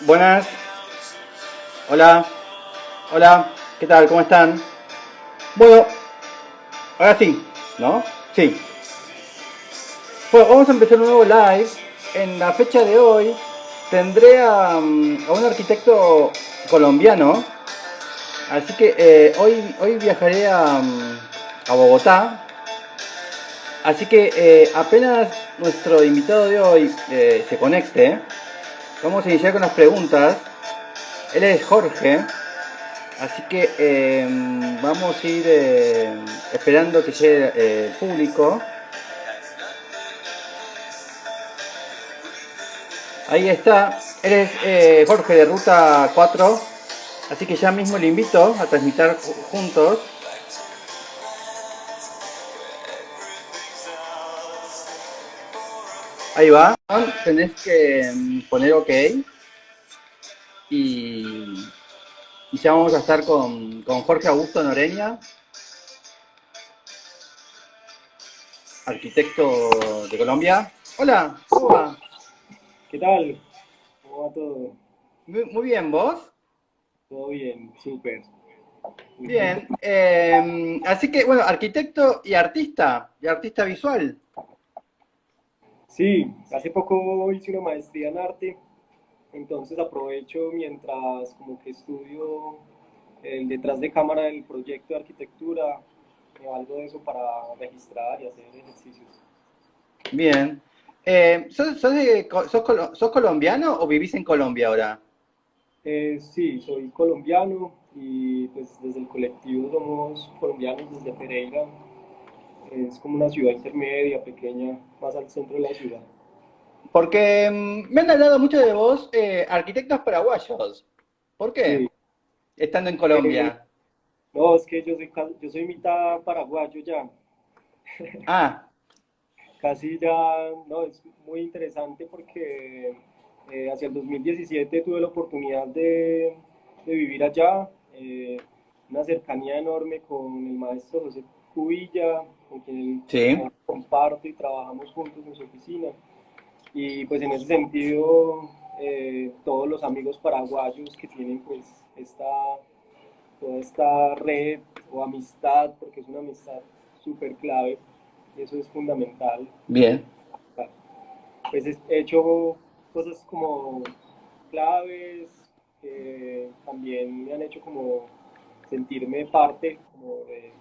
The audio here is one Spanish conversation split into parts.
Buenas, hola, hola, ¿qué tal? ¿Cómo están? Bueno, ahora sí, ¿no? Sí. Bueno, vamos a empezar un nuevo live. En la fecha de hoy tendré a un arquitecto colombiano, así que hoy viajaré a Bogotá, así que apenas nuestro invitado de hoy se conecte, vamos a iniciar con las preguntas. Él es Jorge. Así que vamos a ir esperando que llegue el público. Ahí está. Él es Jorge de Ruta 4. Así que ya mismo le invito a transmitir juntos. Ahí va. Tenés que poner OK. Y, y ya vamos a estar con Jorge Augusto Noreña, arquitecto de Colombia. Hola, ¿cómo va? ¿Qué tal? ¿Cómo va todo? Muy bien, ¿vos? Todo bien, súper. Bien, así que bueno, arquitecto y artista visual. Sí, hace poco hice una maestría en arte, entonces aprovecho mientras como que estudio el detrás de cámara del proyecto de arquitectura, me valgo de eso para registrar y hacer ejercicios. Bien. ¿Sos colombiano o vivís en Colombia ahora? Sí, soy colombiano y pues desde el colectivo somos colombianos desde Pereira, es como una ciudad intermedia, pequeña, más al centro de la ciudad. Porque me han hablado mucho de vos, arquitectos paraguayos. ¿Por Sí. qué? Estando en Eh, Colombia. No, es que yo soy mitad paraguayo ya, Ah, casi ya, no, es muy interesante porque hacia el 2017 tuve la oportunidad de vivir allá, una cercanía enorme con el maestro José Cubilla, con quien sí. aún comparto y trabajamos juntos en su oficina. Y pues en ese sentido, todos los amigos paraguayos que tienen pues toda esta red o amistad, porque es una amistad súper clave, eso es fundamental. Bien. Pues he hecho cosas como claves que también me han hecho como sentirme parte como de,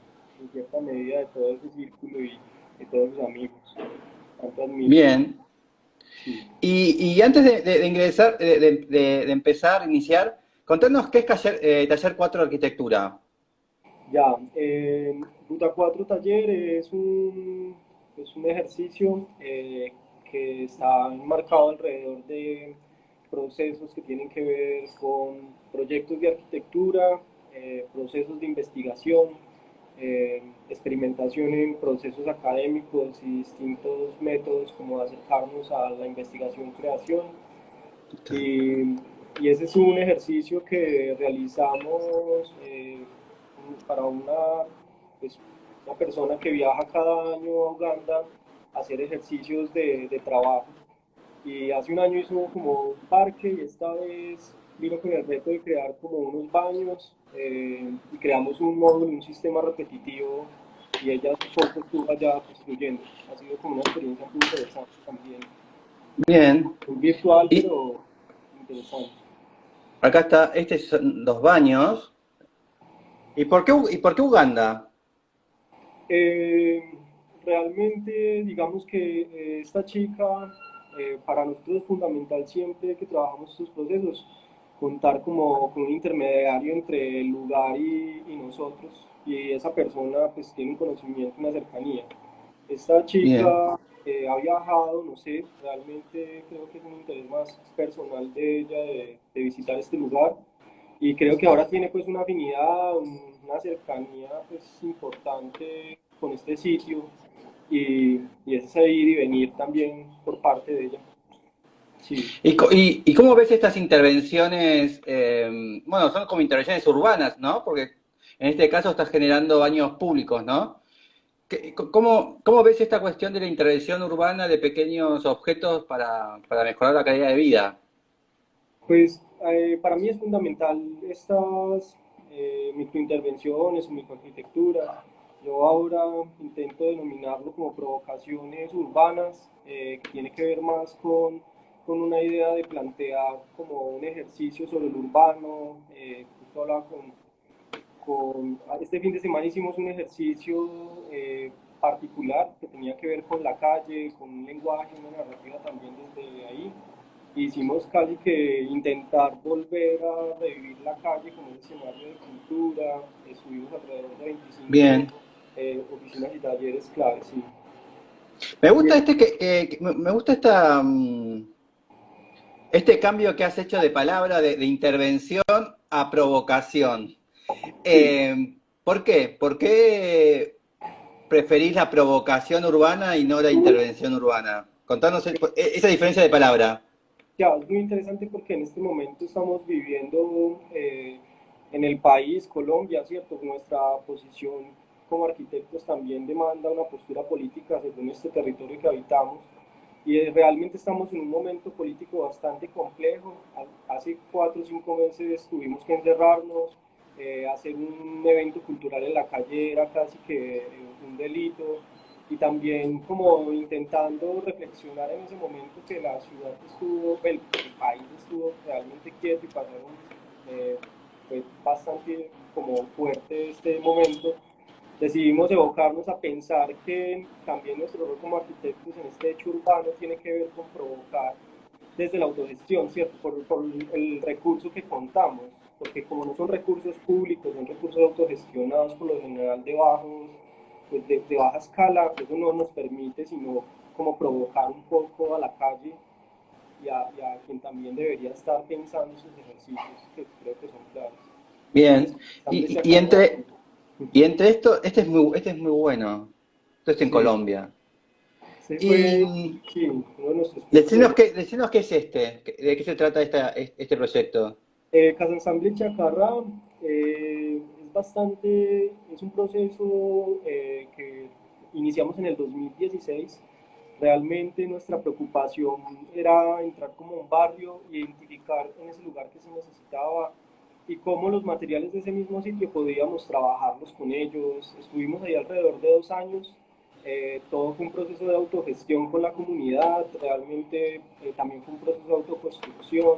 en cierta medida de todo ese círculo y de todos los amigos. Tanto admiro. Bien. Sí. Y antes de ingresar, de empezar, iniciar, contanos qué es Taller 4 de Arquitectura. Ya, Ruta 4 Taller es un ejercicio que está enmarcado alrededor de procesos que tienen que ver con proyectos de arquitectura, procesos de investigación, experimentación en procesos académicos y distintos métodos como acercarnos a la investigación-creación. Y, y ese es un ejercicio que realizamos para pues, una persona que viaja cada año a Uganda a hacer ejercicios de trabajo. Y hace un año hizo como un parque y esta vez vino con el reto de crear como unos baños y creamos un módulo, un sistema repetitivo y ella hace poco estuvo allá construyendo. Ha sido como una experiencia muy interesante también. Bien. Muy virtual, Y pero interesante. acá está, estos son los baños. Y por qué Uganda? Eh, Realmente, digamos que esta chica, para nosotros es fundamental siempre que trabajamos estos procesos, contar como con un intermediario entre el lugar y nosotros, y esa persona pues tiene un conocimiento, una cercanía. Esta Bien, chica ha viajado, no sé, realmente creo que es un interés más personal de ella de visitar este lugar y creo que ahora tiene pues una afinidad, una cercanía pues importante con este sitio y ese ir y venir también por parte de ella. Sí. y cómo ves estas intervenciones? Bueno, son como intervenciones urbanas, ¿no? Porque en este caso estás generando baños públicos, ¿no? ¿Cómo ves esta cuestión de la intervención urbana de pequeños objetos para mejorar la calidad de vida? Pues para mí es fundamental estas microintervenciones o microarquitecturas. Yo ahora intento denominarlo como provocaciones urbanas, que tiene que ver más con una idea de plantear como un ejercicio sobre el urbano. Justo hablaba este fin de semana hicimos un ejercicio particular que tenía que ver con la calle, con un lenguaje, una narrativa también desde ahí. Hicimos casi que intentar volver a revivir la calle como un escenario de cultura. Estuvimos alrededor de 25 Bien. oficinas y talleres claves. Sí. Me Y gusta me gusta este cambio que has hecho de palabra de intervención a provocación. sí, ¿Por qué? ¿Por qué preferís la provocación urbana y no la intervención urbana? Contanos esa diferencia de palabra. ya, es muy interesante porque en este momento estamos viviendo en el país, Colombia, ¿cierto? Nuestra posición como arquitectos también demanda una postura política según este territorio que habitamos. Y realmente estamos en un momento político bastante complejo. Hace 4 o 5 meses tuvimos que encerrarnos, hacer un evento cultural en la calle era casi que un delito, y también como intentando reflexionar en ese momento que la ciudad estuvo, el país estuvo realmente quieto y pasaron, fue bastante como fuerte este momento. Decidimos evocarnos a pensar que también nuestro rol como arquitectos en este hecho urbano tiene que ver con provocar desde la autogestión, ¿cierto? Por el recurso que contamos, porque como no son recursos públicos, son recursos autogestionados por lo general de bajos, pues de baja escala, eso no nos permite sino como provocar un poco a la calle y a quien también debería estar pensando esos ejercicios que creo que son claves. Entonces, Bien. también se Y acabó. entre esto, este es muy bueno. Esto es en Sí, Colombia. ese fue, Y sí, uno de nuestros puntos de decinos qué es de qué se trata este proyecto. Casa Ensamble Chacarra. Es bastante, es un proceso que iniciamos en el 2016. Realmente nuestra preocupación era entrar como a un barrio, identificar en ese lugar que se necesitaba y cómo los materiales de ese mismo sitio podíamos trabajarlos con ellos. Estuvimos ahí alrededor de 2 años. Todo fue un proceso de autogestión con la comunidad, realmente también fue un proceso de autoconstrucción.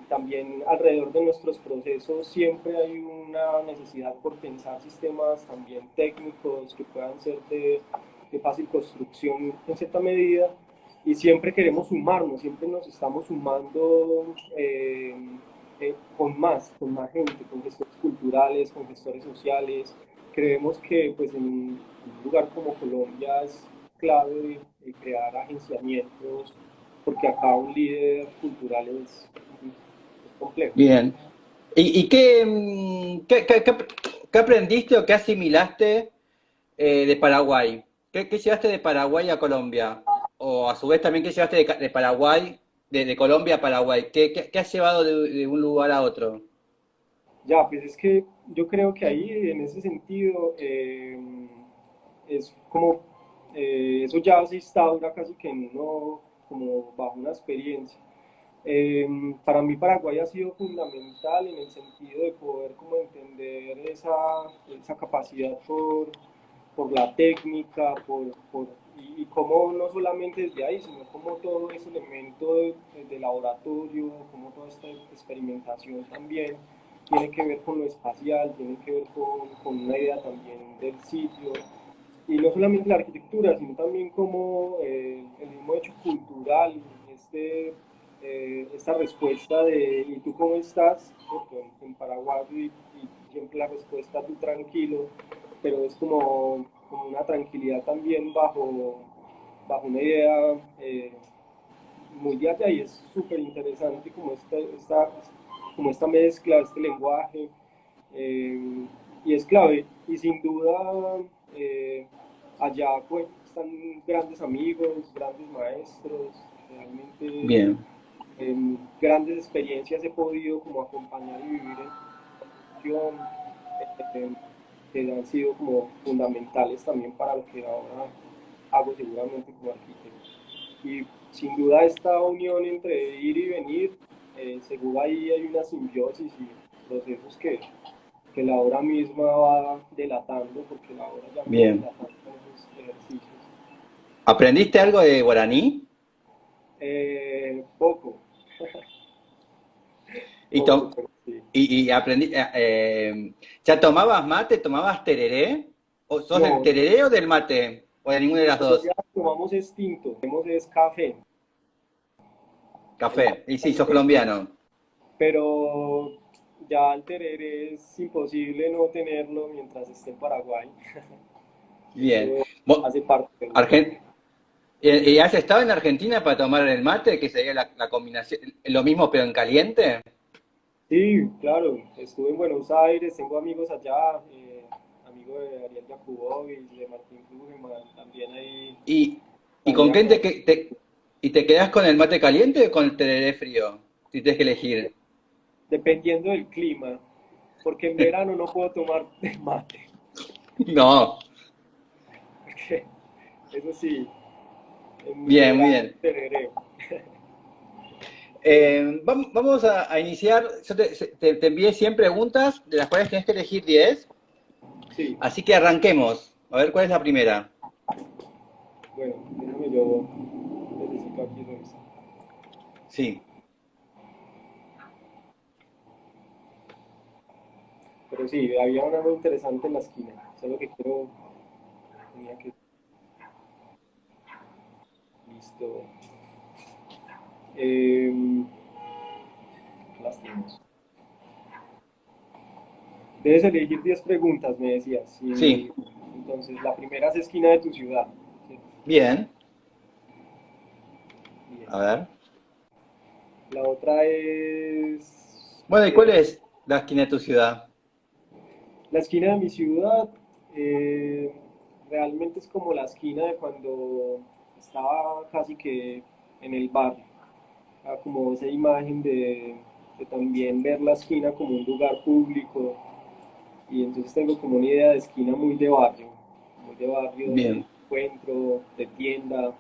También alrededor de nuestros procesos siempre hay una necesidad por pensar sistemas también técnicos que puedan ser de fácil construcción en cierta medida, y siempre queremos sumarnos, siempre nos estamos sumando con más gente, con gestores culturales, con gestores sociales. Creemos que pues, en un lugar como Colombia es clave crear agenciamientos, porque acá un líder cultural es complejo. Bien. ¿Y qué aprendiste o qué asimilaste de Paraguay? ¿Qué llevaste de Paraguay a Colombia? O a su vez también, ¿qué llevaste de Paraguay, de Colombia a Paraguay? ¿Qué has llevado de un lugar a otro? Ya, pues es que yo creo que ahí, en ese sentido, es como, eso ya se instaura casi que en uno, como bajo una experiencia. Para mí Paraguay ha sido fundamental en el sentido de poder como entender esa capacidad por la técnica, y cómo no solamente desde ahí, sino como todo ese elemento de laboratorio, como toda esta experimentación también tiene que ver con lo espacial, tiene que ver con una idea también del sitio, y no solamente la arquitectura, sino también como el mismo hecho cultural, esta respuesta de ¿y tú cómo estás? En Paraguay, y siempre la respuesta tú tranquilo, pero es como una tranquilidad también bajo una idea muy de allá, y es súper interesante como como esta mezcla, este lenguaje, eh, y es clave. Y sin duda, eh, allá pues, están grandes amigos, grandes maestros, realmente Bien, grandes experiencias he podido como acompañar y vivir en educación, eh, que han sido como fundamentales también para lo que ahora hago seguramente como arquitecto. Y sin duda esta unión entre ir y venir seguro ahí hay una simbiosis y procesos que la obra misma va delatando, porque la obra ya viene Bien. delatando esos ejercicios. ¿Aprendiste algo de guaraní? Poco, Y, poco, to- pero sí. y aprendí, ¿ya tomabas mate? ¿Tomabas tereré? ¿O sos del No, tereré o del mate? ¿O de ninguna de en las dos? Colombia tomamos es tinto, tenemos es café, el Café. mate Y sí, sos caliente, colombiano. pero ya el tereré es imposible no tenerlo mientras esté en Paraguay. Bien. Eso Vos- hace parte de uno. Argen- ¿Y has estado en Argentina para tomar el mate, que sería la combinación, lo mismo pero en caliente? Sí, claro, estuve en Buenos Aires, tengo amigos allá, amigo de Ariel Jakubowicz, de Martín Klugeman, también ahí ¿Y, y con salía qué con... y te quedás con el mate caliente o con el tereré frío? Si tienes que elegir. Dependiendo del clima, porque en verano no puedo tomar mate, No. porque eso sí, en Bien, muy verano bien. tereré. Vamos a iniciar. Yo te envié 100 preguntas, de las cuales tienes que elegir 10. Sí, Así que arranquemos. A ver cuál es la primera. bueno, déjame yo, necesito aquí revisar. Sí. Pero sí, había una muy interesante en la esquina, solo que quiero, tenía que, listo. Eh, Lastimos. Debes elegir 10 preguntas, me decías. Y Sí. entonces, la primera es esquina de tu ciudad. ¿Cierto? Bien. Bien. A ver. La otra es Bueno, ¿y cuál es la esquina de tu ciudad? la esquina de mi ciudad. eh, Realmente es como la esquina de cuando estaba casi que en el barrio. Como esa imagen de también ver la esquina como un lugar público. Y entonces tengo como una idea de esquina muy de barrio, de Bien. encuentro, de tienda,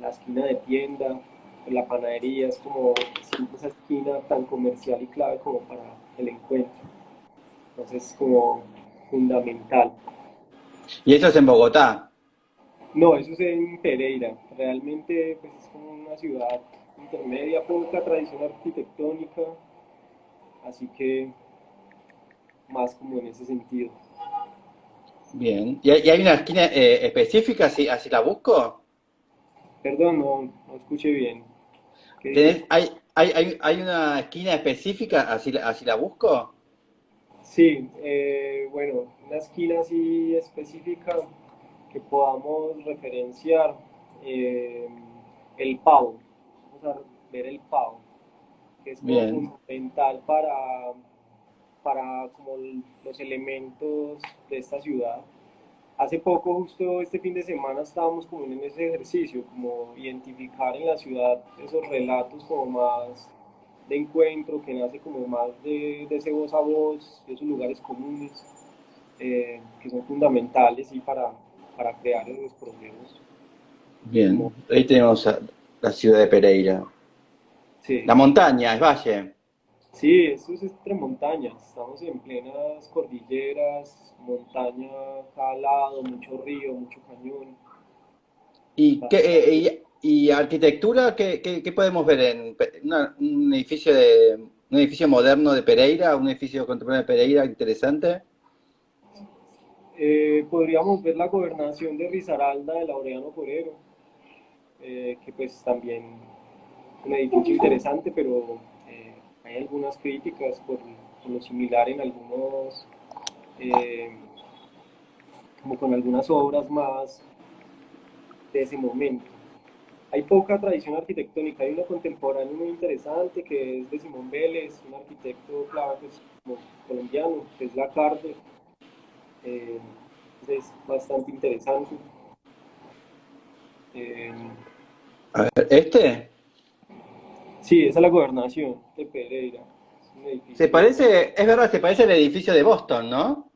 la esquina de tienda, la panadería, es como siempre esa esquina tan comercial y clave como para el encuentro. Entonces es como fundamental. Y eso es en Bogotá. No, eso es en Pereira. Realmente pues, es como una ciudad intermedia, poca tradición arquitectónica, así que más como en ese sentido. Bien. Y hay una esquina específica, así la busco? Perdón, no escuché bien. ¿Qué dijiste? Hay una esquina específica, así la busco? Sí, bueno, una esquina así específica que podamos referenciar, eh, el pavo. Vamos a ver el pavo, que es como Bien. fundamental para como los elementos de esta ciudad. Hace poco, justo este fin de semana, estábamos como en ese ejercicio, como identificar en la ciudad esos relatos como más de encuentro, que nace como más de ese voz a voz, de esos lugares comunes, que son fundamentales y para crear esos procesos. Como, Bien. Ahí tenemos la ciudad de Pereira. sí, La montaña, es valle. sí, eso es entre montañas, estamos en plenas cordilleras, montaña a cada lado, mucho río, mucho cañón. ¿Y, y arquitectura? ¿Qué podemos ver en un edificio moderno de Pereira, un edificio contemporáneo de Pereira interesante? Podríamos ver la gobernación de Risaralda de Laureano Forero, que pues también es un edificio interesante, pero hay algunas críticas por lo similar en algunos, eh, como con algunas obras más de ese momento. Hay poca tradición arquitectónica, hay uno contemporáneo muy interesante que es de Simón Vélez, un arquitecto clave pues, como colombiano, que es Lacarde, eh, es bastante interesante. Eh, A ver, ¿este? sí, esa es la gobernación de Pereira, es un Se edificio, parece, es verdad, se parece al edificio de Boston, ¿no?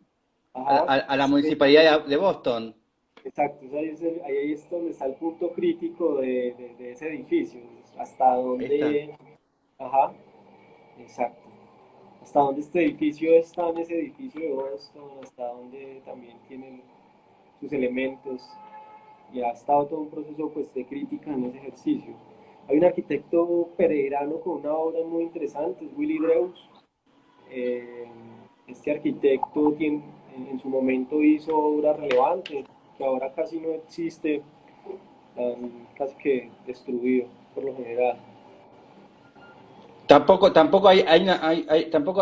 ajá, A la municipalidad de Boston. exacto, ahí es donde está el punto crítico de ese edificio, hasta Ahí está. donde, ajá, exacto. Hasta dónde este edificio está en ese edificio de Boston, hasta dónde también tienen sus elementos, y ha estado todo un proceso pues, de crítica en ese ejercicio. Hay un arquitecto pereirano con una obra muy interesante, es Willy Dreus. Eh, este arquitecto en su momento hizo obras relevantes que ahora casi no existe, casi que destruido por lo general. Tampoco tampoco hay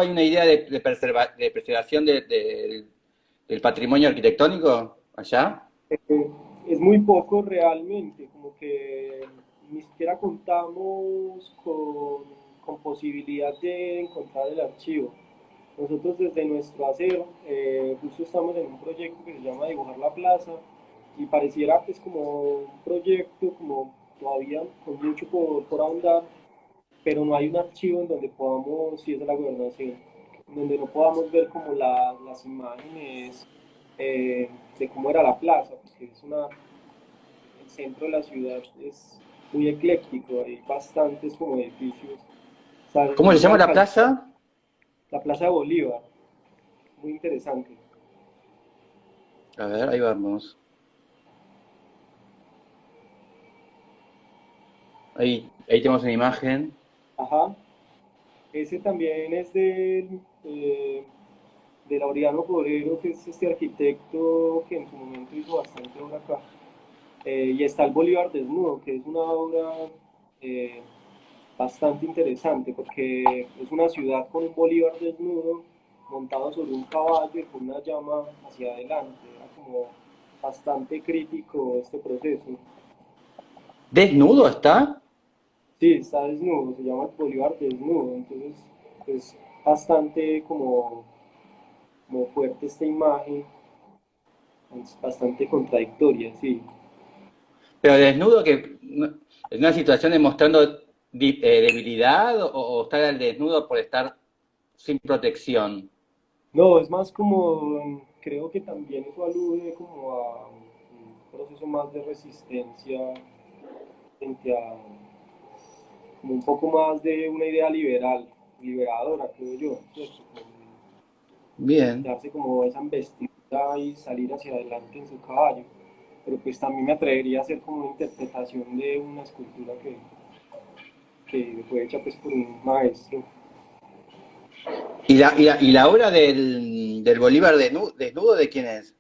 una idea de preservación del patrimonio arquitectónico allá. Es muy poco realmente, como que ni siquiera contamos con posibilidad de encontrar el archivo. Nosotros desde nuestro hacer, justo estamos en un proyecto que se llama Dibujar la Plaza y pareciera pues como un proyecto como todavía con mucho por ahondar, pero no hay un archivo en donde podamos, si es de la gobernación, en donde no podamos ver como las imágenes de cómo era la plaza, porque el centro de la ciudad es muy ecléctico, hay bastantes como edificios, ¿Cómo se saliendo llama al la plaza? la Plaza de Bolívar, muy interesante. A ver, ahí vamos. Ahí tenemos una imagen. Ajá, ese también es de Laureano Forero, que es este arquitecto que en su momento hizo bastante obra acá. Y está el Bolívar Desnudo, que es una obra eh, bastante interesante porque es una ciudad con un Bolívar desnudo montado sobre un caballo y con una llama hacia adelante. Era como bastante crítico este proceso. ¿Desnudo está? Sí, está desnudo, se llama el Bolívar desnudo, entonces es bastante como fuerte esta imagen, es bastante contradictoria, sí. Pero desnudo que en una situación demostrando debilidad o estar al desnudo por estar sin protección. No, es más como, creo que también eso alude como a un proceso más de resistencia frente a como un poco más de una idea liberadora, creo yo, ¿cierto? Como Bien. darse como esa embestida y salir hacia adelante en su caballo. Pero pues también me atrevería a hacer como una interpretación de una escultura que fue hecha pues por un maestro. ¿Y la obra del Bolívar desnudo de quién es?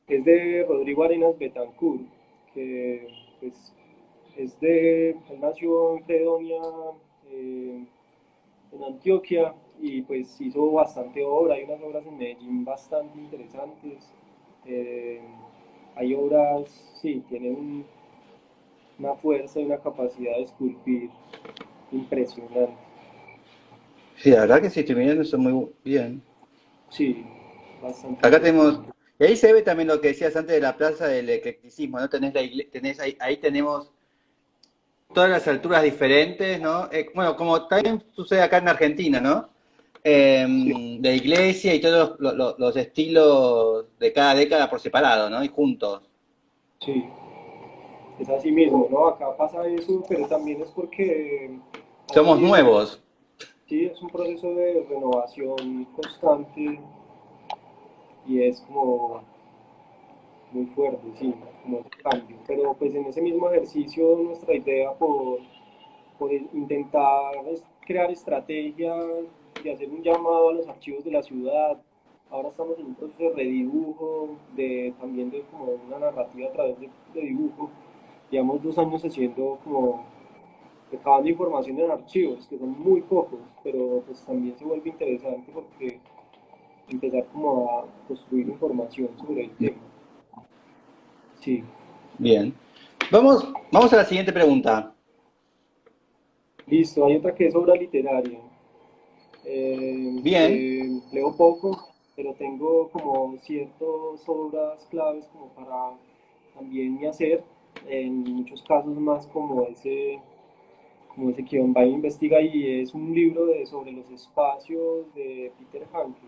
Es de Rodrigo Arenas Betancourt, que pues él nació en Fredonia, eh, en Antioquia, y pues hizo bastante obra, hay unas obras en Medellín bastante interesantes. Eh, hay obras, sí, tienen una fuerza y una capacidad de esculpir impresionante. Sí, la verdad que sí, estoy mirando eso muy bien. Sí, bastante Acá tenemos, interesante. y ahí se ve también lo que decías antes de la plaza del eclecticismo, ¿no? Tenés tenés ahí tenemos todas las alturas diferentes, ¿no? Bueno, como también sucede acá en Argentina, ¿no? Sí, De iglesia y todos los estilos de cada década por separado, ¿no? Y juntos. sí, es así mismo, ¿no? Acá pasa eso, pero también es porque Somos aquí nuevos. sí es un proceso de renovación constante y es como muy fuerte, sí, como ese cambio. Pero pues en ese mismo ejercicio nuestra idea por intentar crear estrategias de hacer un llamado a los archivos de la ciudad. Ahora estamos en un proceso de redibujo, también de como una narrativa a través de dibujo. Llevamos 2 años haciendo como recabando información en archivos, que son muy pocos, pero pues también se vuelve interesante porque empezar como a construir información sobre el tema. Sí, Bien. Vamos a la siguiente pregunta. listo. Hay otra que es obra literaria. Bien. Leo poco, pero tengo como ciertas obras claves como para también mi hacer, en muchos casos más como ese que Von Bain investiga y es un libro sobre los espacios de Peter Hanke,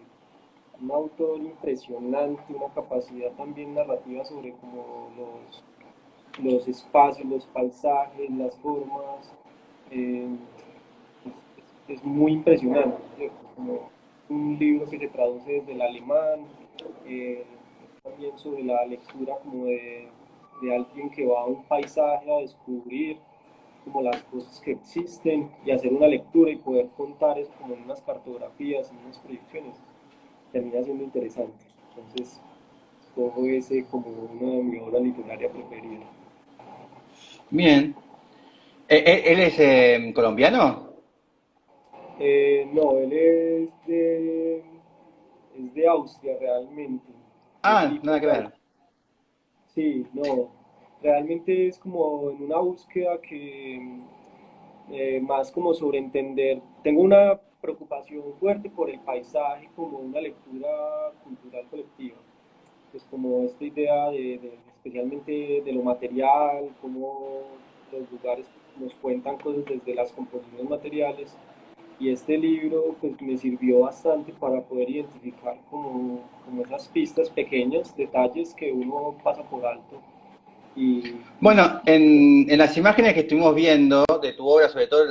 un autor impresionante, una capacidad también narrativa sobre como los espacios, los paisajes, las formas. eh, es muy impresionante, ¿cierto? Como un libro que se traduce desde el alemán, eh, también sobre la lectura como de alguien que va a un paisaje a descubrir como las cosas que existen y hacer una lectura y poder contar eso como en unas cartografías, en unas proyecciones, termina siendo interesante. Entonces, cojo ese como una de mi obra literaria preferida. Bien. ¿Él es colombiano? No, él es de Austria realmente, de Ah, nada que Gripenwald. ver. Sí, no, realmente es como en una búsqueda que más como sobre entender, tengo una preocupación fuerte por el paisaje como una lectura cultural colectiva, pues como esta idea especialmente de lo material, cómo los lugares nos cuentan cosas desde las composiciones materiales y este libro pues me sirvió bastante para poder identificar como esas pistas pequeñas, detalles que uno pasa por alto y Bueno, en las imágenes que estuvimos viendo de tu obra, sobre todo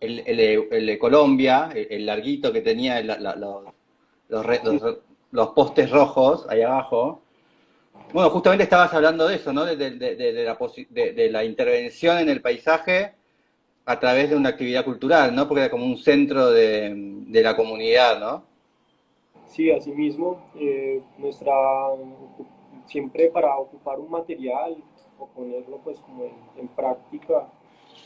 el de Colombia, el larguito que tenía los, re- sí, los postes rojos ahí abajo. Bueno, justamente estabas hablando de eso, ¿no? De la intervención en el paisaje a través de una actividad cultural, ¿no? Porque era como un centro de la comunidad, ¿no? sí, asimismo, siempre para ocupar un material o ponerlo pues como en práctica,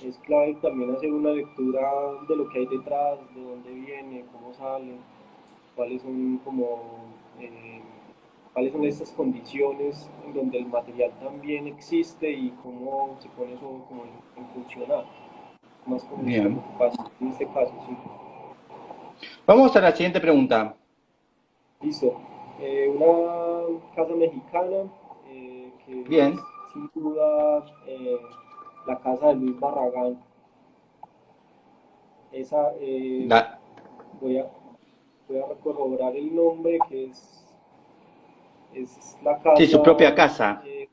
es clave también hacer una lectura de lo que hay detrás, de dónde viene, cómo sale, cuáles son eh, cuáles son estas condiciones en donde el material también existe y cómo se pone eso como en funcionar, más como esta Bien. preocupación en este caso, sí. Vamos a la siguiente pregunta. Listo. Una casa mexicana que es Bien. sin duda la casa de Luis Barragán. Esa La, voy a, voy a corroborar el nombre que es la sí, su casa, propia casa. eh,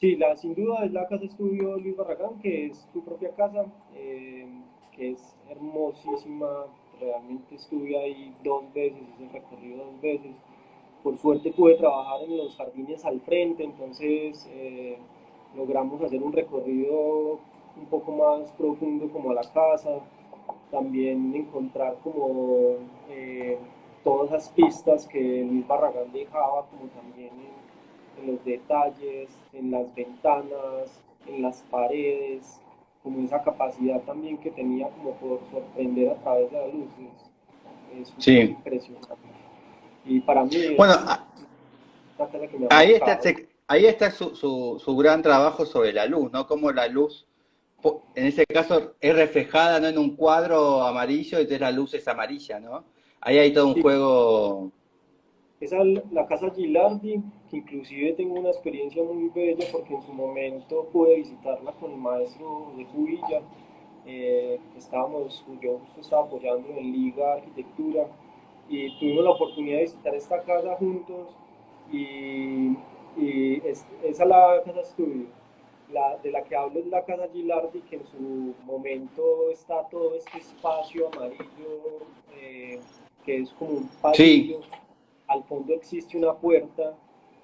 sí, sin duda es la casa estudio Luis Barragán, que es tu propia casa, que es hermosísima. Realmente estuve ahí 2 veces, hice el recorrido 2 veces. Por suerte pude trabajar en los jardines al frente, entonces logramos hacer un recorrido un poco más profundo como a la casa, también encontrar como todas las pistas que Luis Barragán dejaba, como también en los detalles, en las ventanas, en las paredes, como esa capacidad también que tenía como por sorprender a través de las luces. Es Sí. impresionante. Y para mí Bueno, es una casa que me ha ahí está, marcado. ahí está su gran trabajo sobre la luz, ¿no? Cómo la luz, en ese caso, es reflejada, ¿no? En un cuadro amarillo y entonces la luz es amarilla, ¿no? Ahí hay todo un Sí, juego. esa es la casa Gilardi, que inclusive tengo una experiencia muy bella porque en su momento pude visitarla con el maestro de Juvilla. Yo justo estaba apoyando en Liga Arquitectura y tuvimos la oportunidad de visitar esta casa juntos y, esa es la casa estudio. De la que hablo es la casa Gilardi, que en su momento está todo este espacio amarillo, que es como un Sí, pasillo. Al fondo existe una puerta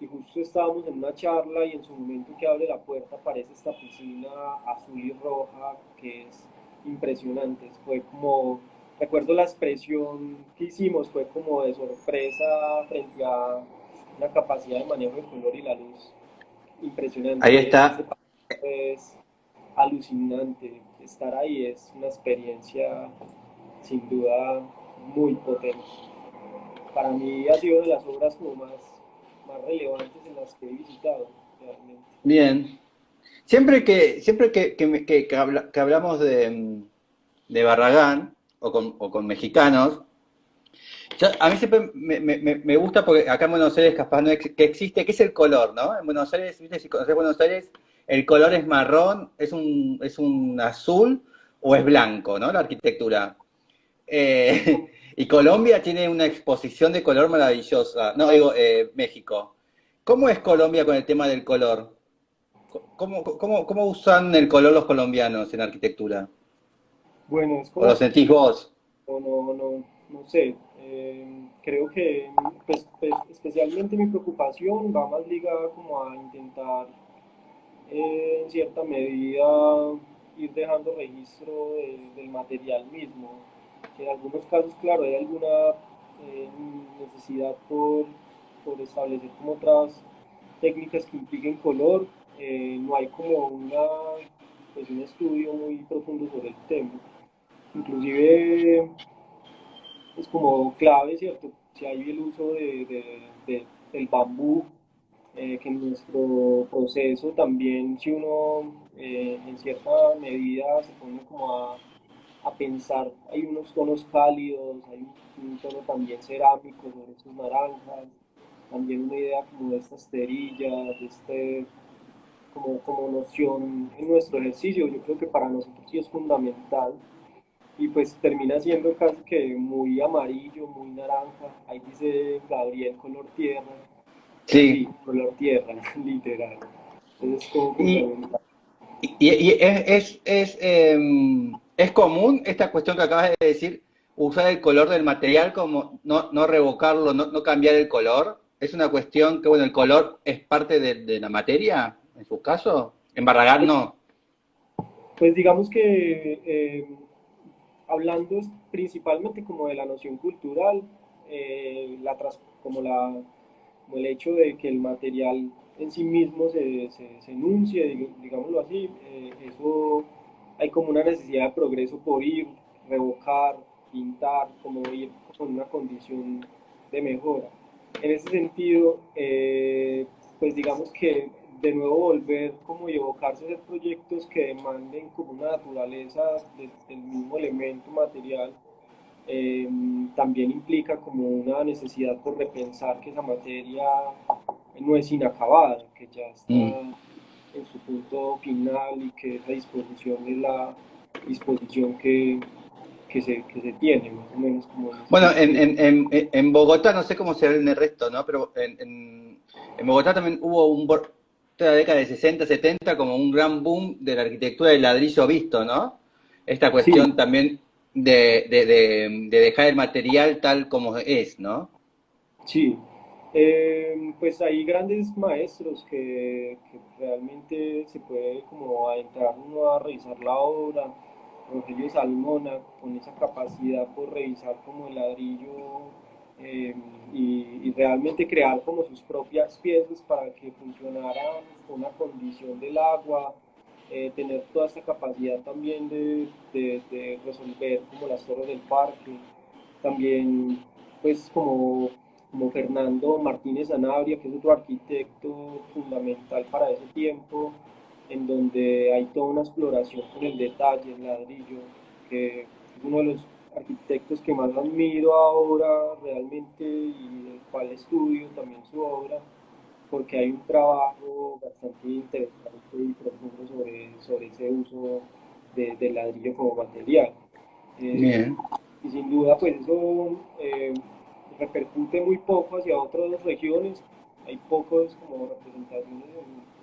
y justo estábamos en una charla y en su momento que abre la puerta aparece esta piscina azul y roja que es impresionante. Fue como, recuerdo la expresión que hicimos, fue como de sorpresa frente a una capacidad de manejo de color y la luz ahí impresionante. Ese está. paseo es alucinante. Estar ahí es una experiencia sin duda muy potente. Para mí ha sido de las obras como más relevantes en las que he visitado, realmente. Bien. Siempre que hablamos de Barragán o con mexicanos, a mí siempre me gusta porque acá en Buenos Aires capaz no que existe, que es el color, ¿no? En Buenos Aires, ¿viste? Si conoces Buenos Aires, el color es marrón, es un azul o es blanco, ¿no? La arquitectura. Y Colombia tiene una exposición de color maravillosa. No, digo, México. ¿Cómo es Colombia con el tema del color? ¿Cómo usan el color los colombianos en arquitectura? Bueno, es ¿O lo como, sentís vos? no sé, creo que especialmente mi preocupación va más ligada como a intentar en cierta medida ir dejando registro del material mismo. Que en algunos casos, claro, hay alguna eh, necesidad por establecer como otras técnicas que impliquen color. No hay como pues un estudio muy profundo sobre el tema. Inclusive es como clave, ¿cierto? Si hay el uso del bambú, que en nuestro proceso también, si uno en cierta medida se pone como a pensar, hay unos tonos cálidos, hay un tono también cerámico sobre estos naranjas, también una idea como de esta esterilla, de este como noción en nuestro ejercicio, yo creo que para nosotros sí es fundamental y pues termina siendo casi que muy amarillo, muy naranja. Ahí dice Gabriel color tierra, pero Sí. sí, color tierra, literal. Entonces es como Y, fundamental. y es común esta cuestión que acabas de decir, usar el color del material como no revocarlo, no cambiar el color. Es una cuestión que, bueno, el color es parte de la materia, en su caso. En Barragán Pues, no. pues digamos que hablando principalmente como de la noción cultural, como el hecho de que el material en sí mismo se enuncie, digámoslo así, eso hay como una necesidad de progreso por ir, revocar, pintar, como ir con una condición de mejora. En ese sentido, pues digamos que de nuevo volver como y evocarse de proyectos que demanden como una naturaleza del mismo elemento material, eh, también implica como una necesidad por repensar que esa materia no es inacabada, que ya Mm. está en su punto final y que esa disposición es la disposición que se tiene, más o menos como en ese Bueno, sentido. en Bogotá, no sé cómo se ve en el resto, ¿no? Pero en Bogotá también hubo toda la década de 60, 70, como un gran boom de la arquitectura del ladrillo visto, ¿no? Esta Sí, cuestión también de dejar el material tal como es, ¿no? sí, pues hay grandes maestros que realmente se puede como adentrar uno a revisar la obra, Rogelio Salmona, con esa capacidad por revisar como el ladrillo eh, y realmente crear como sus propias piezas para que funcionaran con una condición del agua, tener toda esta capacidad también de resolver como las torres del parque, también pues como Fernando Martínez Sanabria, que es otro arquitecto fundamental para ese tiempo, en donde hay toda una exploración con el detalle, el ladrillo, que es uno de los arquitectos que más admiro ahora realmente y del cual estudio también su obra, porque hay un trabajo bastante interesante y profundo sobre ese uso del ladrillo como material. Eh, Bien. y sin duda, pues eso repercute muy poco hacia otras regiones. Hay pocos como representaciones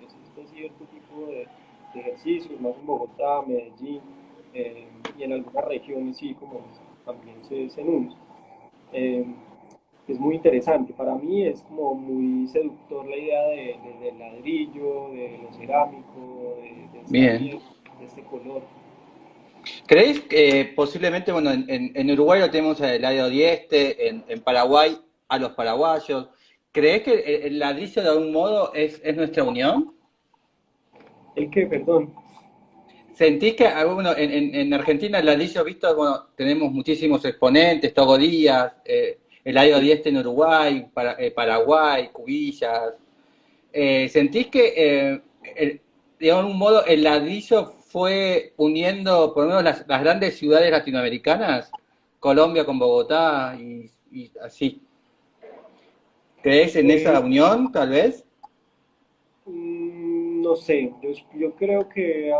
en este cierto tipo de ejercicios, más en Bogotá, Medellín, y en algunas regiones sí, como también se enuncia. Eh, es muy interesante. Para mí es como muy seductor la idea del ladrillo, de lo cerámico, de esta Bien. piel, de este color. ¿Creéis que posiblemente, bueno, en Uruguay lo tenemos al Eladio Dieste, en Paraguay a los paraguayos? ¿Crees que el ladrillo de algún modo es nuestra unión? El que, perdón. ¿Sentís que, bueno, en Argentina el ladrillo visto, bueno, tenemos muchísimos exponentes, Togo Díaz, Eladio Dieste en Uruguay, Paraguay, Cubillas? ¿Sentís que, de algún modo, el ladrillo fue uniendo por lo menos las grandes ciudades latinoamericanas? Colombia con Bogotá y así. ¿Crees en esa Eh, unión, tal vez? no sé, yo creo que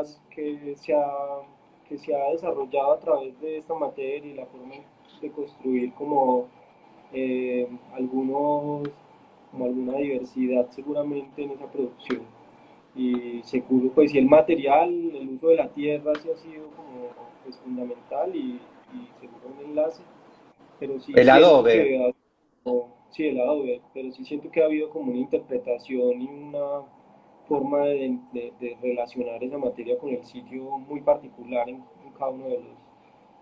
se ha desarrollado a través de esta materia y la forma de construir como algunos, como alguna diversidad seguramente en esa producción. Y seguro, pues, si el material, el uso de la tierra, sí ha sido como pues, fundamental y seguro un enlace, pero sí El siento Adobe. que sí, el Adobe, pero sí siento que ha habido como una interpretación y una forma de relacionar esa materia con el sitio muy particular en cada uno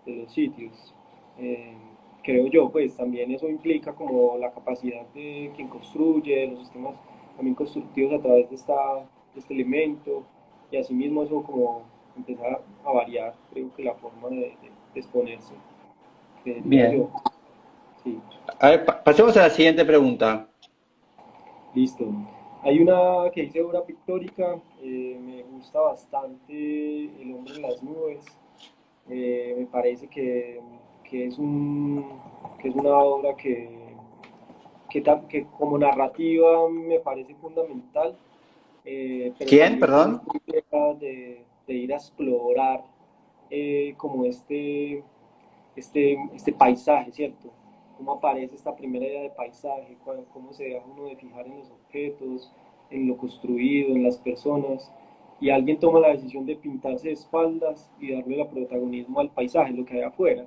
de los sitios. Eh, Creo yo, pues también eso implica como la capacidad de quien construye, los sistemas también constructivos a través de este elemento, y asimismo eso como empezar a variar, creo que la forma de exponerse, creería Bien. yo. Sí, A ver, pasemos a la siguiente pregunta. listo. Hay una que dice obra pictórica, me gusta bastante El hombre en las nubes. Me parece que es que es una obra que como narrativa me parece fundamental, pero ¿Quién? también con Perdón. esta idea de ir a explorar como este paisaje, ¿cierto? Cómo aparece esta primera idea de paisaje, cómo se deja uno de fijar en los objetos, en lo construido, en las personas, y alguien toma la decisión de pintarse de espaldas y darle el protagonismo al paisaje, lo que hay afuera.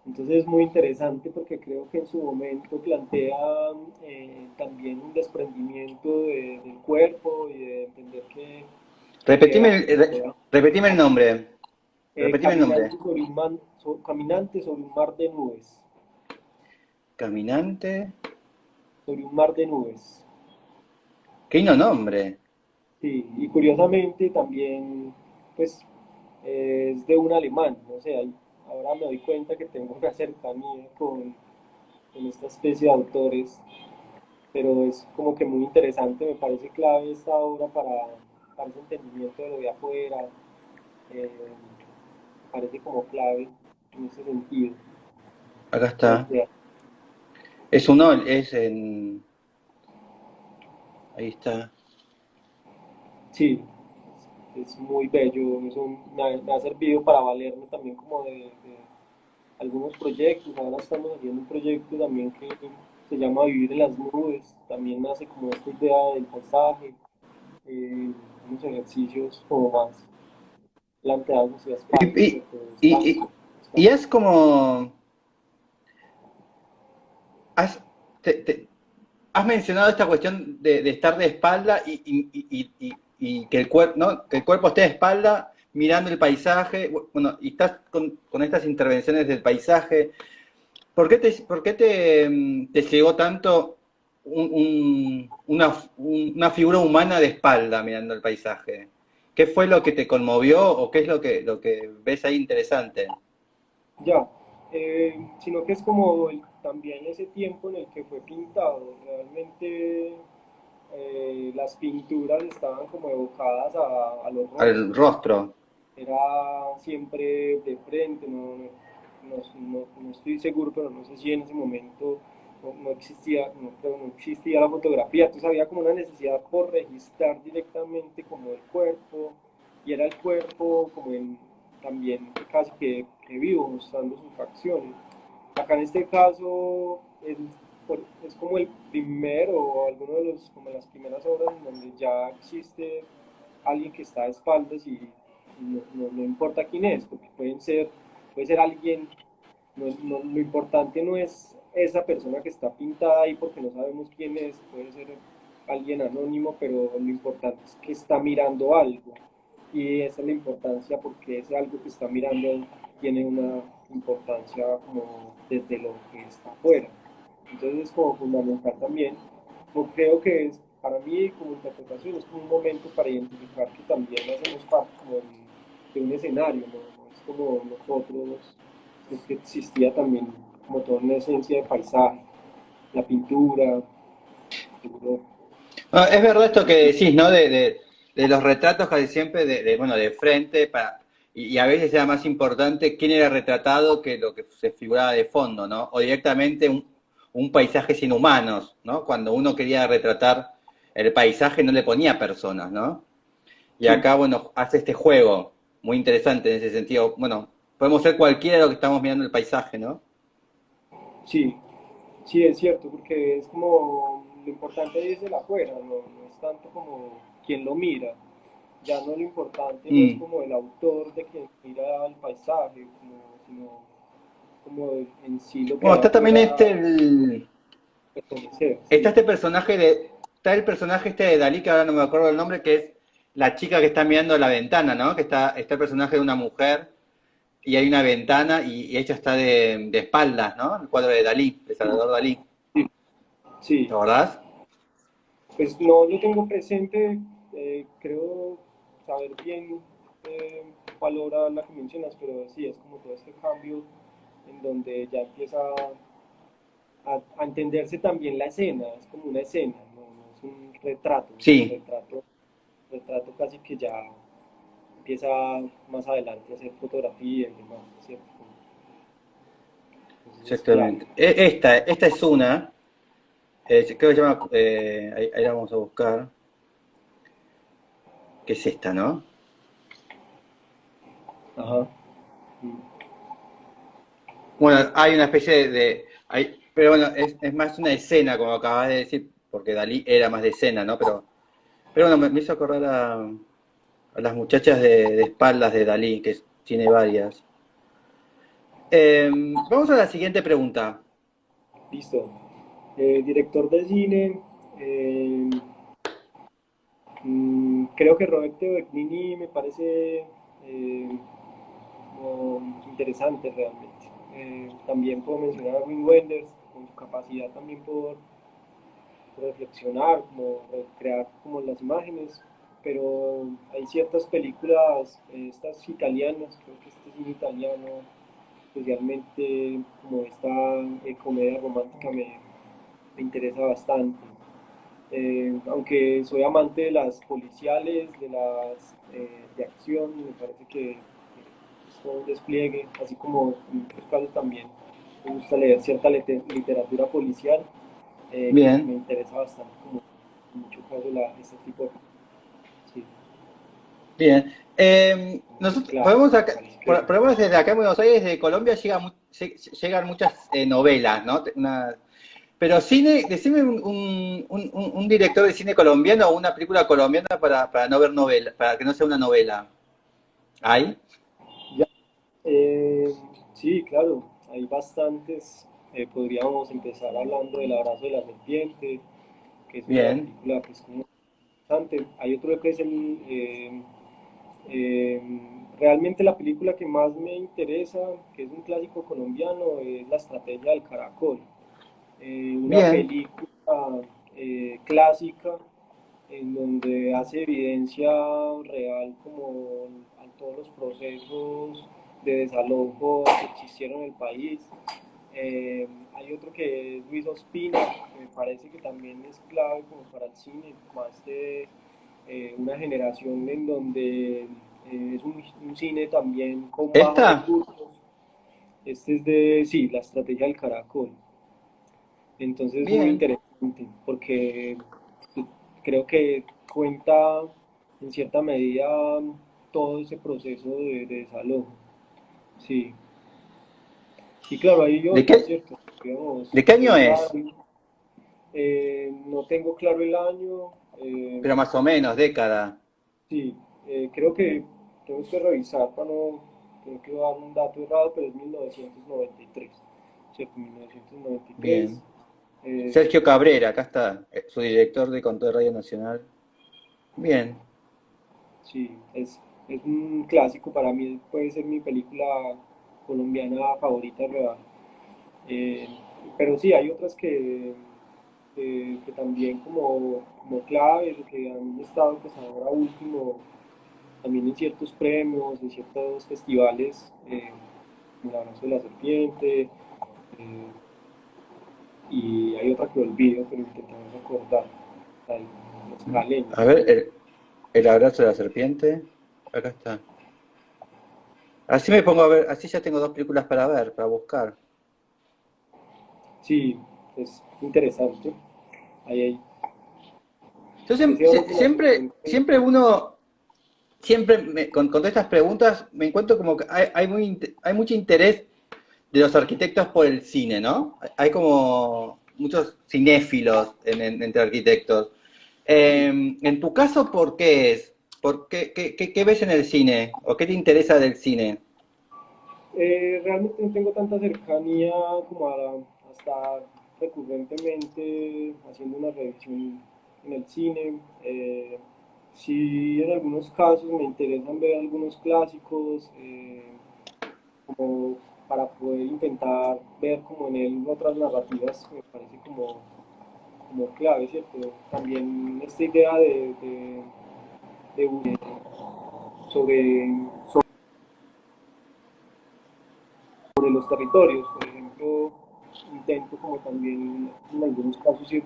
Entonces es muy interesante porque creo que en su momento plantea también un desprendimiento del cuerpo y de entender que Repetime repetime el nombre. Repetime el nombre. caminante sobre un mar de nubes, Caminante. sobre un mar de nubes. Qué no nombre. Sí, y curiosamente también, pues, es de un alemán, no sé, ahora me doy cuenta que tengo una cercanía con esta especie de autores, pero es como que muy interesante, me parece clave esta obra para ese entendimiento de lo de afuera, me parece como clave en ese sentido. Acá La está. idea. Es un ol, es en. Ahí está. Sí, es muy bello, eso me ha servido para valerme también como de algunos proyectos. Ahora estamos haciendo un proyecto también que se llama Vivir en las Nubes, también nace como esta idea del paisaje, unos ejercicios como más planteados hacia Y, espacios, y, ¿cierto? De y, descanso, y- y descanso. es como. Has, has mencionado esta cuestión de estar de espalda y que el cuerpo, ¿no? Que el cuerpo esté de espalda mirando el paisaje. Bueno, y estás con estas intervenciones del paisaje. Por qué te llegó tanto una figura humana de espalda mirando el paisaje? ¿Qué fue lo que te conmovió o qué es lo que ves ahí interesante? Ya, sino que es como también ese tiempo en el que fue pintado. Realmente las pinturas estaban como evocadas a los Al rostros, rostro. era siempre de frente, no estoy seguro, pero no sé si en ese momento no existía, no, creo, no existía la fotografía, entonces había como una necesidad por registrar directamente como el cuerpo, y era el cuerpo como también casi que vivo, mostrando sus facciones. Acá en este caso es como el primero o alguno de los, como las primeras obras en donde ya existe alguien que está de espaldas y no importa quién es, porque puede ser alguien, lo importante no es esa persona que está pintada ahí porque no sabemos quién es, puede ser alguien anónimo, pero lo importante es que está mirando algo. Y esa es la importancia porque ese algo que está mirando tiene una importancia como desde lo que está afuera. Entonces es como fundamental también. Yo creo que es, para mí como interpretación es como un momento para identificar que también hacemos parte como de un escenario, ¿no? Es como nosotros, es que existía también como toda una esencia de paisaje, la pintura, seguro. Ah, es verdad esto que decís, ¿no? De los retratos casi siempre bueno, de frente, y a veces era más importante quién era retratado que lo que se figuraba de fondo, ¿no? O directamente un paisaje sin humanos, ¿no? Cuando uno quería retratar el paisaje no le ponía personas, ¿no? Y Sí, acá, bueno, hace este juego muy interesante en ese sentido. Bueno, podemos ser cualquiera de lo que estamos mirando el paisaje, ¿no? sí, sí, es cierto, porque es como lo importante es el afuera, no es tanto como quien lo mira. ya no lo importante no es como el autor de quien mira el paisaje, sino como en sí lo que Bueno, hay está también afuera reconocer, está sí, este personaje está el personaje este de Dalí, que ahora no me acuerdo el nombre, que es la chica que está mirando la ventana, ¿no? Que está el personaje de una mujer y hay una ventana y ella está de espaldas, ¿no? El cuadro de Dalí, de Salvador Dalí. sí, ¿Te sí. acordás? Pues no lo tengo presente, creo saber bien cuál obra la que mencionas, pero sí, es como todo este cambio en donde ya empieza a entenderse también la escena, es como una escena, no es un retrato, Sí, retrato casi que ya empieza más adelante a hacer fotografía y demás, ¿cierto? Entonces, claro, exactamente. Esta es una, creo que se llama, ahí la vamos a buscar, que es esta, ¿no? ajá. Mm. Bueno, hay una especie pero bueno, es más una escena, como acabas de decir, porque Dalí era más de escena, ¿no? Pero bueno, me hizo acordar a las muchachas de espaldas de Dalí, que tiene varias. Vamos a la siguiente pregunta. Listo. Director de cine, eh, creo que Roberto Benigni me parece interesante realmente. También puedo mencionar a Wim Wenders con su capacidad también por reflexionar, como recrear como las imágenes, pero hay ciertas películas, estas italianas, creo que este cine italiano, especialmente como esta comedia romántica me interesa bastante. Aunque soy amante de las policiales, de las de acción, me parece que es todo un despliegue, así como en otros casos también me gusta leer cierta literatura policial, que me Bien, interesa bastante, como en muchos casos este tipo de... Sí, bien. entonces Nosotros claro, podemos me parece que... por lo menos desde acá en Buenos Aires, desde Colombia, llegan muchas novelas, ¿no? Pero cine, decime un director de cine colombiano o una película colombiana para no ver novela, para que no sea una novela. ¿Hay? Ya, sí, claro, hay bastantes. Podríamos empezar hablando del Abrazo de la Serpiente, que es una Bien. película pues como interesante. Hay otro que es eh, realmente la película que más me interesa, que es un clásico colombiano, es La Estrategia del Caracol. Una Bien. película clásica en donde hace evidencia real como a todos los procesos de desalojo que existieron en el país. Hay otro que es Luis Ospina, que me parece que también es clave como para el cine, más de una generación en donde es un cine también con bajos ¿Esta? recursos. Este es de, sí, La Estrategia del Caracol. Entonces es muy Bien. interesante porque creo que cuenta en cierta medida todo ese proceso de desalojo. Sí. Y claro, hay ¿De otras, qué, ¿cierto? Digamos, de qué año esa, es? no tengo claro el año. Pero más o menos, década. Sí, creo que tengo que revisar para no, creo que dar un dato errado, pero es 1993. ¿Cierto? 1993. Bien. Eh, Sergio Cabrera, acá está, su director de Control Radio Nacional. Bien. Sí, es un clásico para mí, puede ser mi película colombiana favorita real. Eh, pero sí, hay otras que también como claves, que han estado pues ahora último, también en ciertos premios, en ciertos festivales, como El Abrazo de la Serpiente, y hay otra que olvido, pero intentamos recordar, Los A Caleños. ver, el abrazo de la serpiente. Acá está. Así me pongo a ver, así ya tengo dos películas para ver, para buscar. Sí, es interesante. Ahí hay Entonces, ese orden siempre, ascendente. con todas estas preguntas, me encuentro como que hay mucho interés de los arquitectos por el cine, ¿no? Hay como muchos cinéfilos entre arquitectos. Sí. En tu caso, ¿por qué es? ¿Qué ves en el cine? ¿O qué te interesa del cine? Realmente no tengo tanta cercanía como a estar recurrentemente haciendo una revisión en el cine. Sí, en algunos casos me interesan ver algunos clásicos, como para poder intentar ver como en él otras narrativas, me parece como clave, ¿cierto? También esta idea de sobre, sobre los territorios, por ejemplo, intento como también en algunos casos ir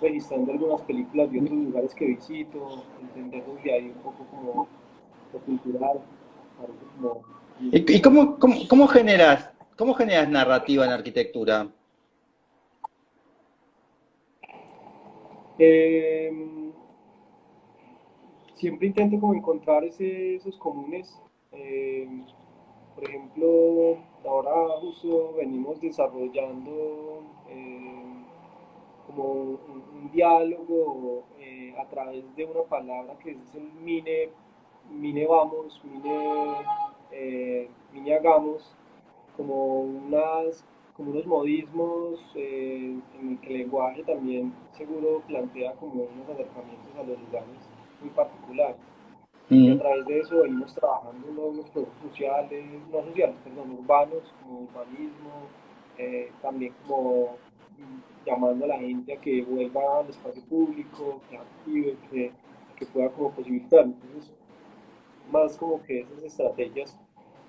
registrando algunas películas de otros lugares que visito, entender desde ahí un poco como lo cultural, parece como muy ¿Y interesante. cómo generas narrativa en arquitectura? Eh, Siempre intento como encontrar esos comunes. eh, por ejemplo, ahora justo venimos desarrollando como un diálogo a través de una palabra que es el mine vamos, mine hagamos, como, como unos modismos en el que el lenguaje también seguro plantea como unos acercamientos a los lugares muy particulares. Y a Mm, través de eso venimos trabajando en unos procesos sociales, no sociales, perdón, urbanos, como urbanismo, también como llamando a la gente a que vuelva al espacio público, que active, que pueda como posibilitar. Entonces, más como que esas estrategias,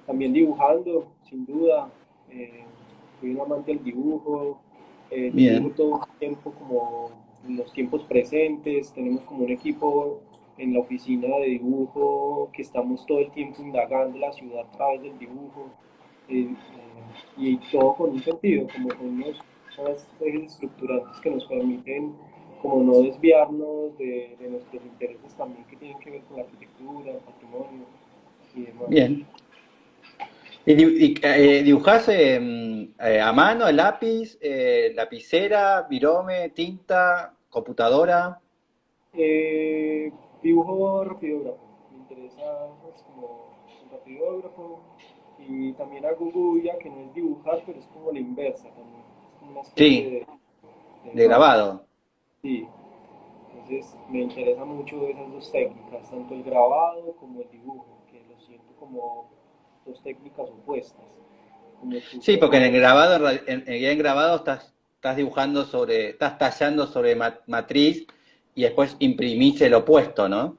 también dibujando, sin duda, eh, soy un amante del dibujo, dibujo bien, todo el tiempo como en los tiempos presentes, tenemos como un equipo en la oficina de dibujo que estamos todo el tiempo indagando la ciudad a través del dibujo, y todo con un sentido, como con unas ejes estructurantes que nos permiten como no desviarnos de nuestros intereses también que tienen que ver con la arquitectura, el patrimonio y demás. bien. ¿Dibujás a mano, lápiz, lapicera, virome, tinta, computadora? Eh, Dibujo rapidógrafo, me interesa pues, como el rapidógrafo y también hago guía, que no es dibujar, pero es como la inversa también, es como una especie Sí, de de mapa. grabado. Sí, entonces me interesa mucho esas dos técnicas, tanto el grabado como el dibujo, que lo siento como dos técnicas opuestas, como Sí, súper... porque en el grabado, en grabado estás dibujando estás tallando sobre matriz y después imprimís el opuesto, ¿no?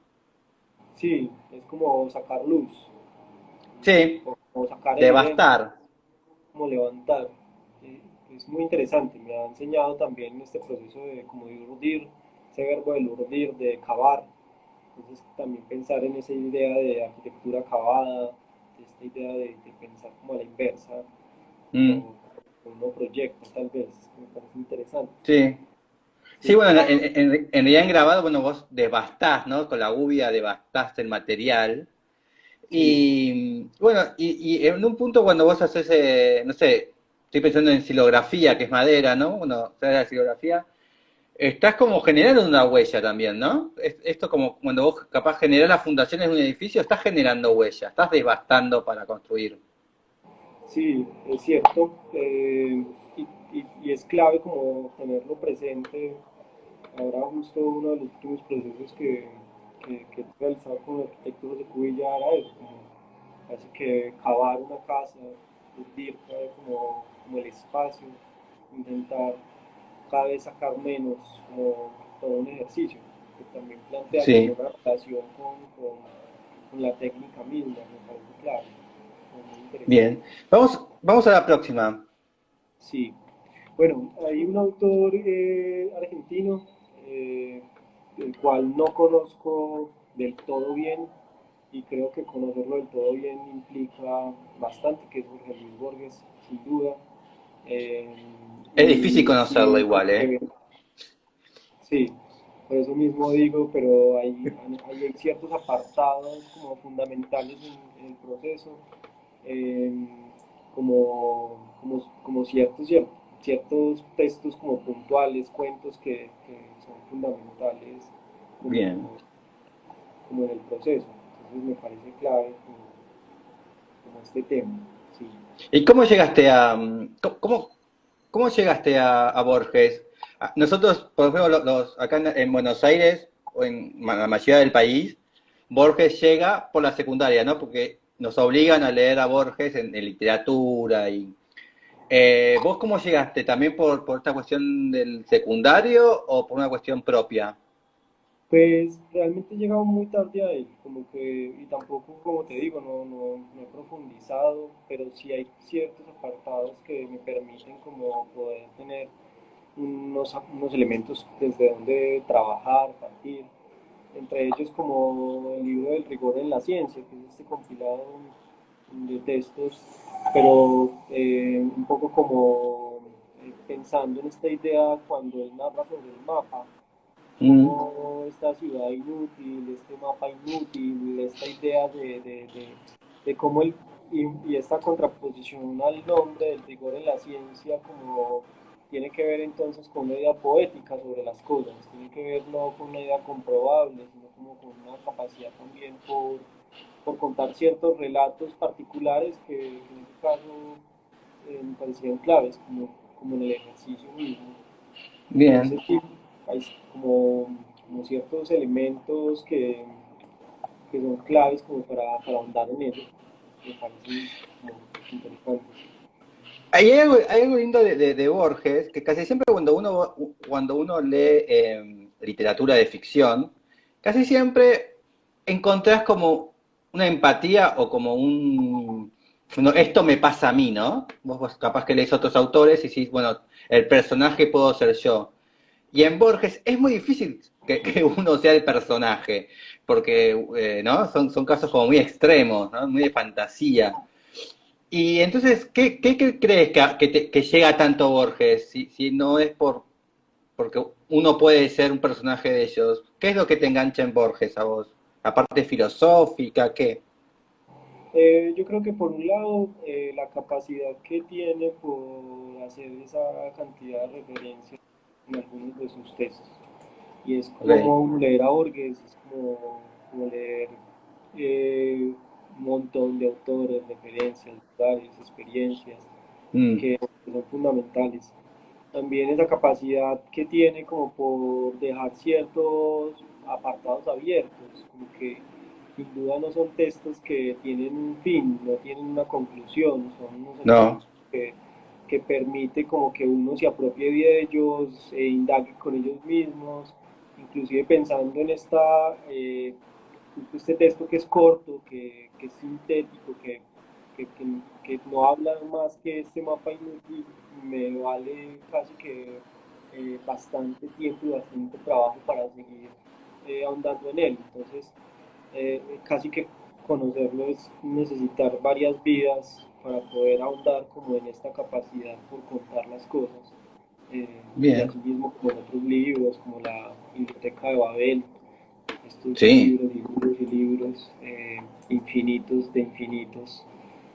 Sí, es como sacar luz, Sí, o sacar evidencia, devastar. como levantar. Eh, es muy interesante, me ha enseñado también este proceso de como de urdir, ese verbo del urdir, de cavar. Entonces también pensar en esa idea de arquitectura acabada, de esta idea de pensar como a la inversa, Mm, como uno proyecta tal vez, me parece interesante. sí. Sí, Sí, bueno, en realidad en grabado, bueno, vos devastás, ¿no? Con la gubia devastás el material. sí, Y bueno, y en un punto cuando vos haces, no sé, estoy pensando en silografía, que es madera, ¿no? Bueno, ¿sabes la silografía? Estás como generando una huella también, ¿no? Esto como cuando vos capaz generás las fundaciones de un edificio, estás generando huella, estás devastando para construir. sí, es cierto. Y es clave como tenerlo presente. Ahora justo uno de los últimos procesos que he realizado con el arquitecto José Cubilla era eso, como casi que cavar una casa, hundir como el espacio, intentar cada vez sacar menos, como todo un ejercicio, que también plantea como Sí, una relación con la técnica misma, me parece claro, muy interesante. bien. Vamos a la próxima. Sí, bueno, hay un autor argentino, el cual no conozco del todo bien y creo que conocerlo del todo bien implica bastante, que es Jorge Luis Borges, sin duda. Eh, Es difícil y conocerlo sí, igual, ¿eh? sí, por eso mismo digo, pero hay ciertos apartados como fundamentales en el proceso, eh, como ciertos textos como puntuales, cuentos que son fundamentales, Bien. como como en el proceso. Entonces me parece clave como este tema. Sí. ¿Y cómo llegaste a, cómo llegaste a Borges? Nosotros, por ejemplo, acá en Buenos Aires, o en la mayoría del país, Borges llega por la secundaria, ¿no? Porque nos obligan a leer a Borges en literatura. ¿Vos cómo llegaste? ¿También por esta cuestión del secundario o por una cuestión propia? Pues realmente he llegado muy tarde a él, como que, y tampoco, como te digo, no he profundizado, pero sí hay ciertos apartados que me permiten como poder tener unos elementos desde donde trabajar, partir, entre ellos como el libro del rigor en la ciencia, que es este compilado de textos, pero un poco como pensando en esta idea cuando él narra sobre el mapa, Mm, cómo esta ciudad inútil, este mapa inútil, esta idea de cómo y esta contraposición al nombre del rigor en la ciencia como tiene que ver entonces con una idea poética sobre las cosas, tiene que ver no con una idea comprobable, sino como con una capacidad también por contar ciertos relatos particulares que en este caso me parecían claves, como en el ejercicio mismo. bien. Entonces, sí, hay como ciertos elementos que son claves como para ahondar en ello. Me parecen como interesantes. Hay algo lindo de Borges, que casi siempre cuando uno lee literatura de ficción, casi siempre encontrás como una empatía o como esto me pasa a mí, ¿no? Vos capaz que lees otros autores y decís, bueno, el personaje puedo ser yo. Y en Borges es muy difícil que uno sea el personaje, porque, ¿no? Son casos como muy extremos, ¿no? Muy de fantasía. Y entonces, ¿qué crees que llega tanto Borges? Si no es porque uno puede ser un personaje de ellos. ¿Qué es lo que te engancha en Borges a vos? ¿La parte filosófica? ¿Qué? Yo creo que por un lado, la capacidad que tiene por hacer esa cantidad de referencias en algunos de sus textos. Y es Ok. como leer a Borges, es como leer un montón de autores, referencias, lugares, experiencias Mm, que son fundamentales. También esa capacidad que tiene como por dejar ciertos apartados abiertos, como que sin duda no son textos que tienen un fin, no tienen una conclusión, son unos no, ejercicios que permite como que uno se apropie de ellos e indague con ellos mismos, inclusive pensando en justo este texto que es corto, que es sintético, que, que, que no habla más que este mapa inútil, me vale casi que bastante tiempo y bastante trabajo para seguir ahondando en él. Entonces, casi que conocerlo es necesitar varias vidas para poder ahondar como en esta capacidad por contar las cosas. Y bien. asimismo como en otros libros, como la Biblioteca de Babel, estos Sí. libros y libros y libros infinitos de infinitos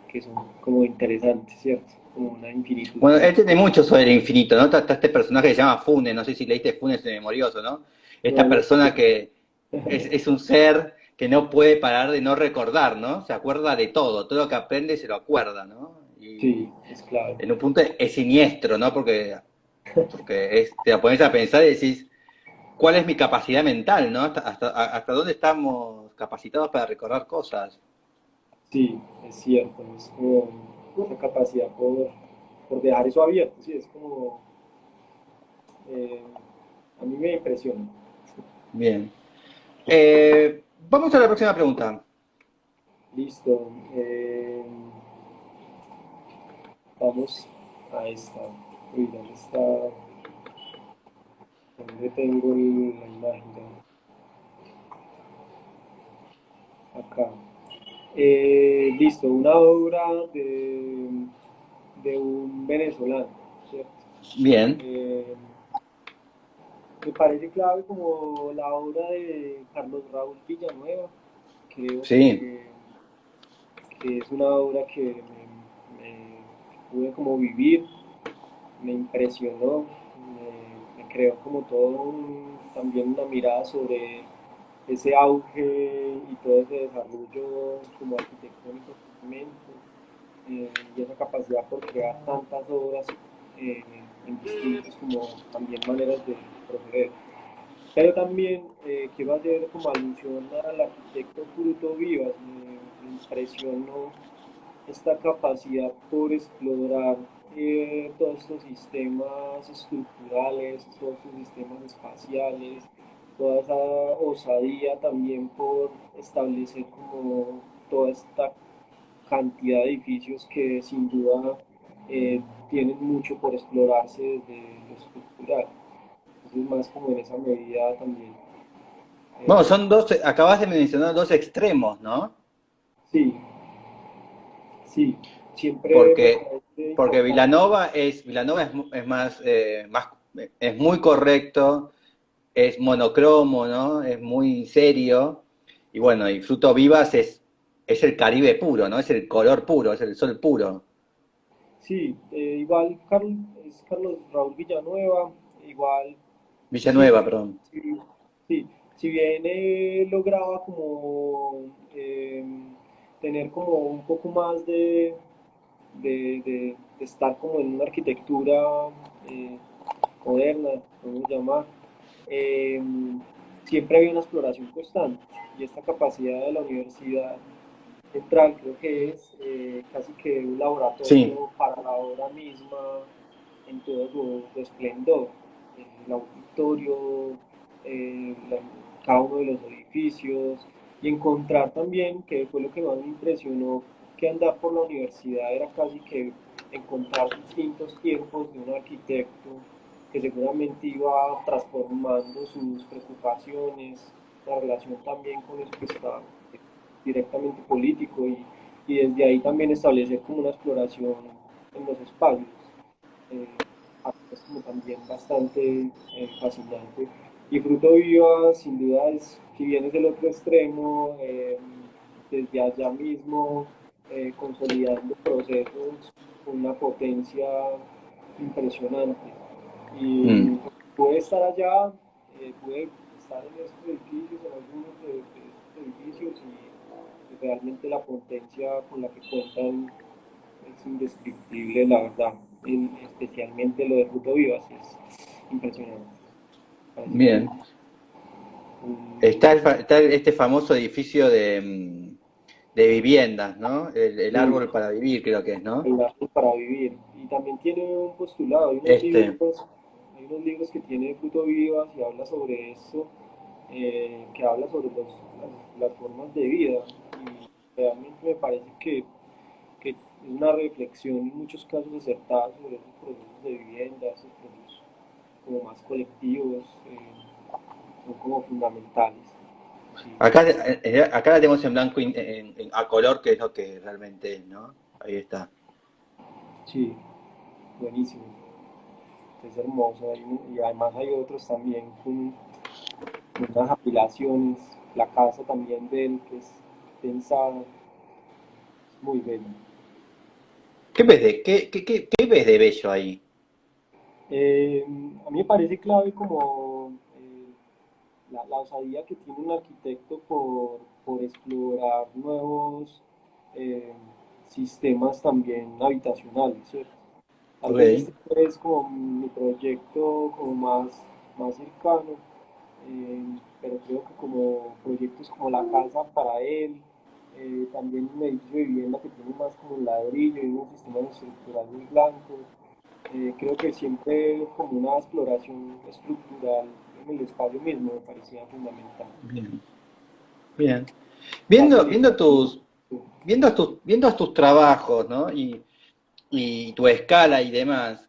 que son como interesantes, ¿cierto? Como una infinitud Bueno, de él tiene historias. mucho sobre el infinito, ¿no? Está este personaje que se llama Funes, no sé si leíste Funes el Memorioso, ¿no? No Esta lo persona que es un ser que no puede parar de no recordar, ¿no? Se acuerda de todo lo que aprende se lo acuerda, ¿no? Sí, Y es clave. en un punto es siniestro, ¿no? Porque te la pones a pensar y decís, ¿cuál es mi capacidad mental, ¿no? Hasta dónde estamos capacitados para recordar cosas. Sí, es cierto, es como esa capacidad por dejar eso abierto, sí, es como, eh, a mí me impresiona. Bien. Vamos a la próxima pregunta. Listo, vamos a esta. Uy, ¿dónde está? ¿Dónde tengo la imagen? Acá. Listo, una obra de un venezolano, ¿cierto? Bien. Eh, Me parece clave como la obra de Carlos Raúl Villanueva. Creo Sí. que es una obra que me pude como vivir, me impresionó, me creó como todo también una mirada sobre ese auge y todo ese desarrollo como arquitectónico que comento, y esa capacidad por crear tantas obras eh, en distintas como también maneras de proceder. Pero también quiero hacer como alusión al arquitecto Fruto Vivas, me impresionó esta capacidad por explorar todos estos sistemas estructurales, todos estos sistemas espaciales, toda esa osadía también por establecer como toda esta cantidad de edificios que sin duda tienen mucho por explorarse desde lo estructural. Entonces más como en esa medida también. Bueno, Eh, son dos, acabas de mencionar dos extremos, ¿no? sí, sí, siempre me Porque, parece porque importante. Villanova es más, es muy correcto, es monocromo, ¿no? Es muy serio. Y bueno, y Fruto Vivas es el Caribe puro, ¿no? Es el color puro, es el sol puro. Sí, igual es Carlos Raúl Villanueva, igual sí, Villanueva, perdón. sí, sí, si bien lograba como tener como un poco más de estar como en una arquitectura eh, moderna, podemos llamar, eh, siempre había una exploración constante y esta capacidad de la universidad central creo que es casi que un Sí, laboratorio para la obra misma en todo su esplendor. El auditorio, cada uno de los edificios y encontrar también, que fue lo que más me impresionó, que andar por la universidad era casi que encontrar distintos tiempos de un arquitecto que seguramente iba transformando sus preocupaciones, la relación también con eso que está directamente político y desde ahí también establecer como una exploración en los espacios. Eh, es como también bastante fascinante. Y Fruto Viva, sin duda, es, si vienes del otro extremo, desde allá mismo, consolidando procesos con una potencia impresionante. mm, Y pude estar allá, pude estar en estos edificios, en algunos de estos edificios, y realmente la potencia con la que cuentan es indescriptible, la verdad. Especialmente lo de Fruto Vivas es impresionante. Parece bien. Está este famoso edificio de viviendas, ¿no? El sí, árbol para vivir, creo que es, ¿no? el arte para vivir. Y también tiene un postulado, Este. hay unos libros que tiene Fruto Vivas y habla sobre eso, que habla sobre las formas de vida. Y realmente me parece que es una reflexión en muchos casos acertada sobre esos procesos de vivienda, esos procesos como más colectivos, son como fundamentales. Sí, Acá la tenemos en blanco a color, que es lo que realmente es, ¿no? Ahí está. sí, buenísimo, es hermoso. Y además hay otros también con unas apilaciones, la casa también de él que es pensada, es muy bella. ¿Qué ves de bello ahí? A mí me parece clave como la osadía que tiene un arquitecto por explorar nuevos eh, sistemas también habitacionales, ¿cierto? Tal vez Ok. este es como mi proyecto como más cercano, pero creo que como proyectos como la casa para él, también un edificio de vivienda que tiene más como un ladrillo y unos sistemas estructurales blancos, creo que siempre como una exploración estructural en el espacio mismo me parecía fundamental. Bien, bien. Casi Viendo, de viendo tus, viendo tus trabajos, ¿no? Y tu escala y demás.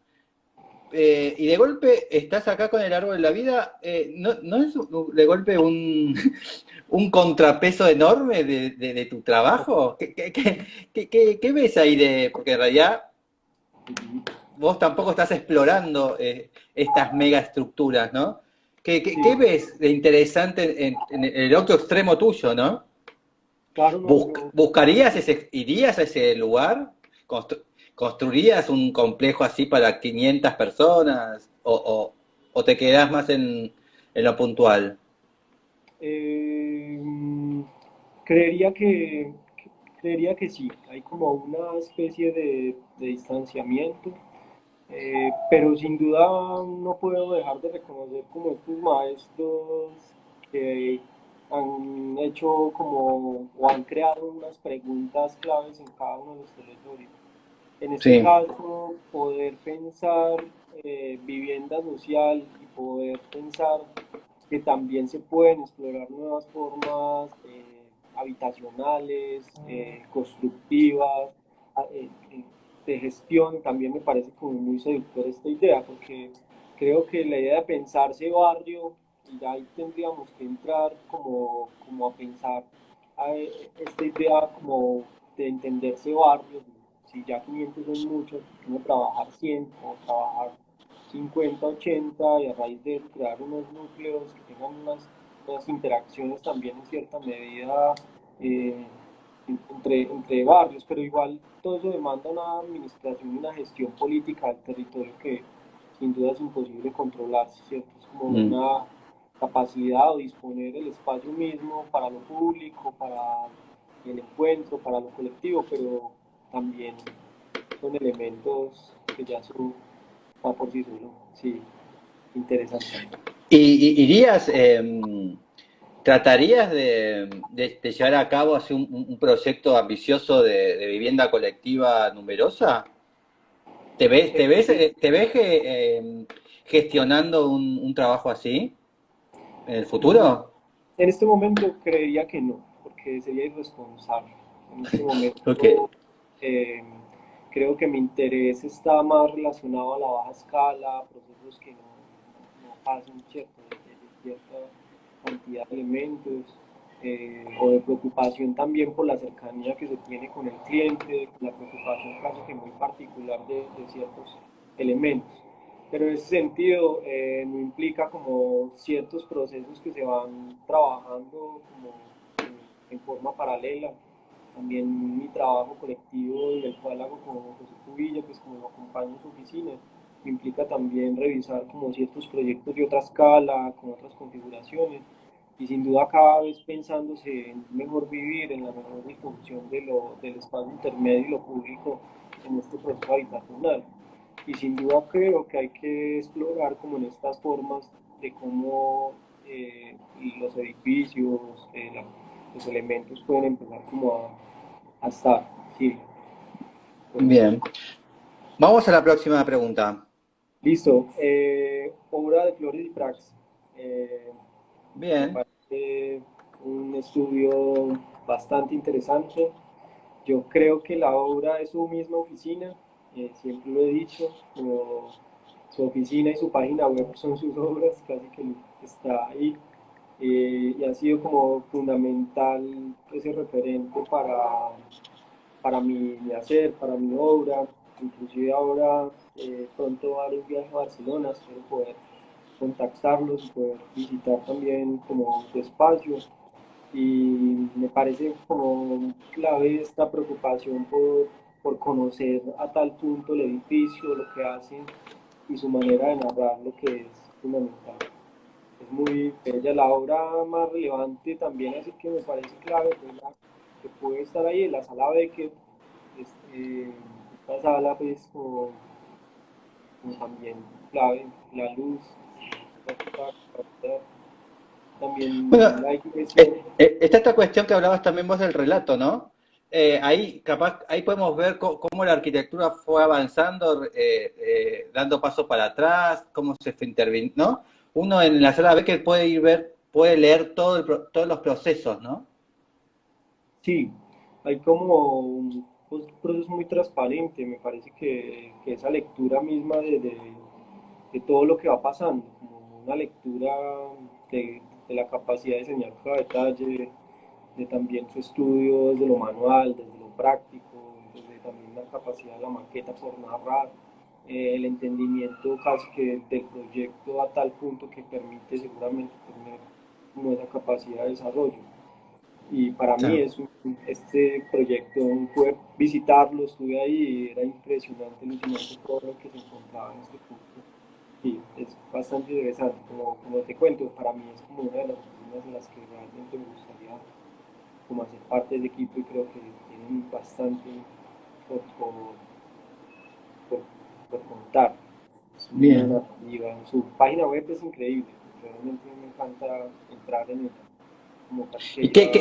Y de golpe estás acá con el árbol de la vida. ¿No es de golpe un contrapeso enorme de tu trabajo? ¿Qué ves ahí de...? Porque en realidad vos tampoco estás explorando estas megaestructuras, ¿no? sí, ¿Qué ves de interesante en el otro extremo tuyo, ¿no? claro, no, yo ¿Buscarías irías a ese lugar? ¿Constru- ¿Construirías un complejo así para 500 personas? ¿O te quedás más en lo puntual? Creería que, creería que sí, hay como una especie de distanciamiento, pero sin duda no puedo dejar de reconocer como estos maestros que han hecho como o han creado unas preguntas claves en cada uno de los territorios. En este Sí, caso, poder pensar vivienda social y poder pensar que también se pueden explorar nuevas formas habitacionales, constructivas, de gestión, también me parece como muy seductora esta idea, porque creo que la idea de pensarse barrio, y ya ahí tendríamos que entrar como a pensar esta idea como de entenderse barrios, si ya 500 son muchos, ¿por qué trabajar 100 o trabajar 50, 80 y a raíz de eso crear unos núcleos que tengan unas interacciones también en cierta medida eh, entre barrios, pero igual todo eso demanda una administración y una gestión política del territorio que sin duda es imposible controlar, ¿cierto? Es como mm, una capacidad o disponer el espacio mismo para lo público, para el encuentro, para lo colectivo, pero también son elementos que ya son por sí solo, sí, interesante. ¿Irías, tratarías de llevar a cabo así un proyecto ambicioso de vivienda colectiva numerosa? Gestionando un trabajo así en el Mm, futuro? En este momento creería que no, porque sería irresponsable. En este Porque, momento eh, creo que mi interés está más relacionado a la baja escala, a procesos que no pasen de cierta cantidad de elementos, o de preocupación también por la cercanía que se tiene con el cliente, la preocupación casi que muy particular de ciertos elementos. Pero en ese sentido no implica como ciertos procesos que se van trabajando como en forma paralela. También mi trabajo colectivo y el cual hago con José Cubilla, pues como lo acompaño en su oficina, implica también revisar como ciertos proyectos de otra escala, con otras configuraciones, y sin duda cada vez pensándose en mejor vivir, en la mejor distribución del espacio intermedio y lo público en este proceso habitacional. Y sin duda creo que hay que explorar como en estas formas de cómo los edificios, los elementos pueden empezar como a estar. Sí, puede ser. bien. Vamos a la próxima pregunta. Listo. Obra de Flores y Prax. Eh, Me Bien, parece un estudio bastante interesante. Yo creo que la obra es su misma oficina, siempre lo he dicho, como su oficina y su página web son sus obras, casi que está ahí. Y ha sido como fundamental ese referente para mi hacer, para mi obra. Inclusive ahora pronto haré un viaje a Barcelona, espero poder contactarlos y poder visitar también como su espacio. Y me parece como clave esta preocupación por conocer a tal punto el edificio, lo que hacen y su manera de narrar lo que es fundamental. Es muy bella. La obra más relevante también, así que me parece clave, fue la que puede estar ahí en la sala Beckett. Este, esta sala, pues, como también clave, la luz, también bueno, la iglesia. está esta cuestión que hablabas también vos del relato, ¿no? Ahí, capaz, ahí podemos ver cómo la arquitectura fue avanzando, dando pasos para atrás, cómo se fue interviniendo, ¿no? Uno en la sala ve que puede puede leer todos los procesos, ¿no? Sí, hay como un proceso muy transparente, me parece que esa lectura misma de todo lo que va pasando, como una lectura de la capacidad de señalar cada detalle, de también su estudio desde lo manual, desde lo práctico, desde también la capacidad de la maqueta por narrar, el entendimiento casi que del proyecto a tal punto que permite seguramente tener como esa capacidad de desarrollo. Y para mí Claro. es este proyecto, poder visitarlo, estuve ahí y era impresionante, alucinante todo lo que se encontraba en este punto. Sí, es bastante interesante, como te cuento, para mí es como una de las oficinas en las que realmente me gustaría como hacer parte de ese equipo y creo que tienen bastante por, por, por, por contar. Es una Bien. narrativa, su página web es increíble, realmente me encanta entrar en ella, como casi que ¿Y ella,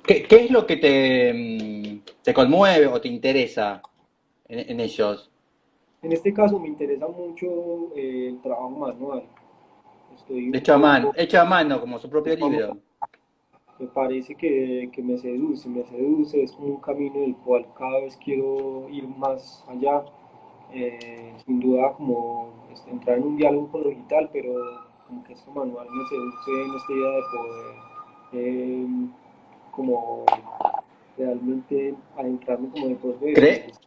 qué es lo que te conmueve o te interesa en ellos? en este caso me interesa mucho el trabajo manual, estoy un poco, Hecho a mano, como su propio vamos, libro. me parece que me seduce, es como un camino del cual cada vez quiero ir más allá, sin duda como entrar en un diálogo con lo digital, pero como que esto manual me seduce en esta idea de poder eh, como realmente adentrarme como en el proceso de ¿Cree- descubrimiento.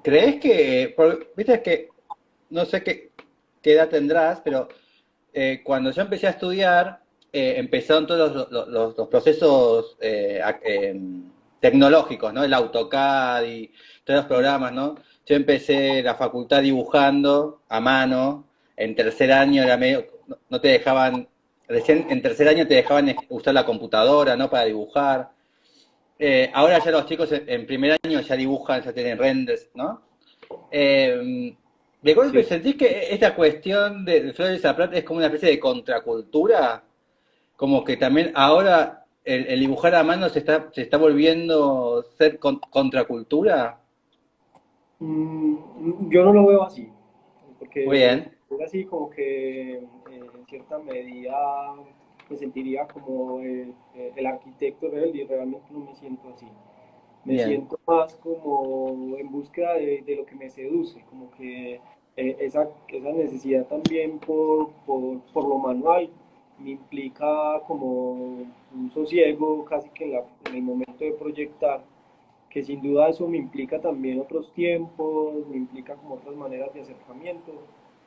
¿Crees que, viste que, no sé qué edad tendrás, pero cuando yo empecé a estudiar, empezaron todos los procesos tecnológicos, ¿no? El AutoCAD y todos los programas, ¿no? Yo empecé la facultad dibujando a mano, en tercer año era medio, no te dejaban, recién en tercer año te dejaban usar la computadora, ¿no? Para dibujar. Ahora ya los chicos en primer año ya dibujan, ya tienen renders, ¿no? De golpe, Sí. ¿sentís que esta cuestión de Flores de Plata es como una especie de contracultura? Como que también ahora el dibujar a mano se está volviendo ser contracultura. Yo no lo veo así, Muy porque bien, es así como que en cierta medida me sentiría como el arquitecto rebelde y realmente no me siento así. Me bien. siento más como en búsqueda de lo que me seduce, como que esa necesidad también por lo manual me implica como un sosiego casi que en el momento de proyectar, que sin duda eso me implica también otros tiempos, me implica como otras maneras de acercamiento,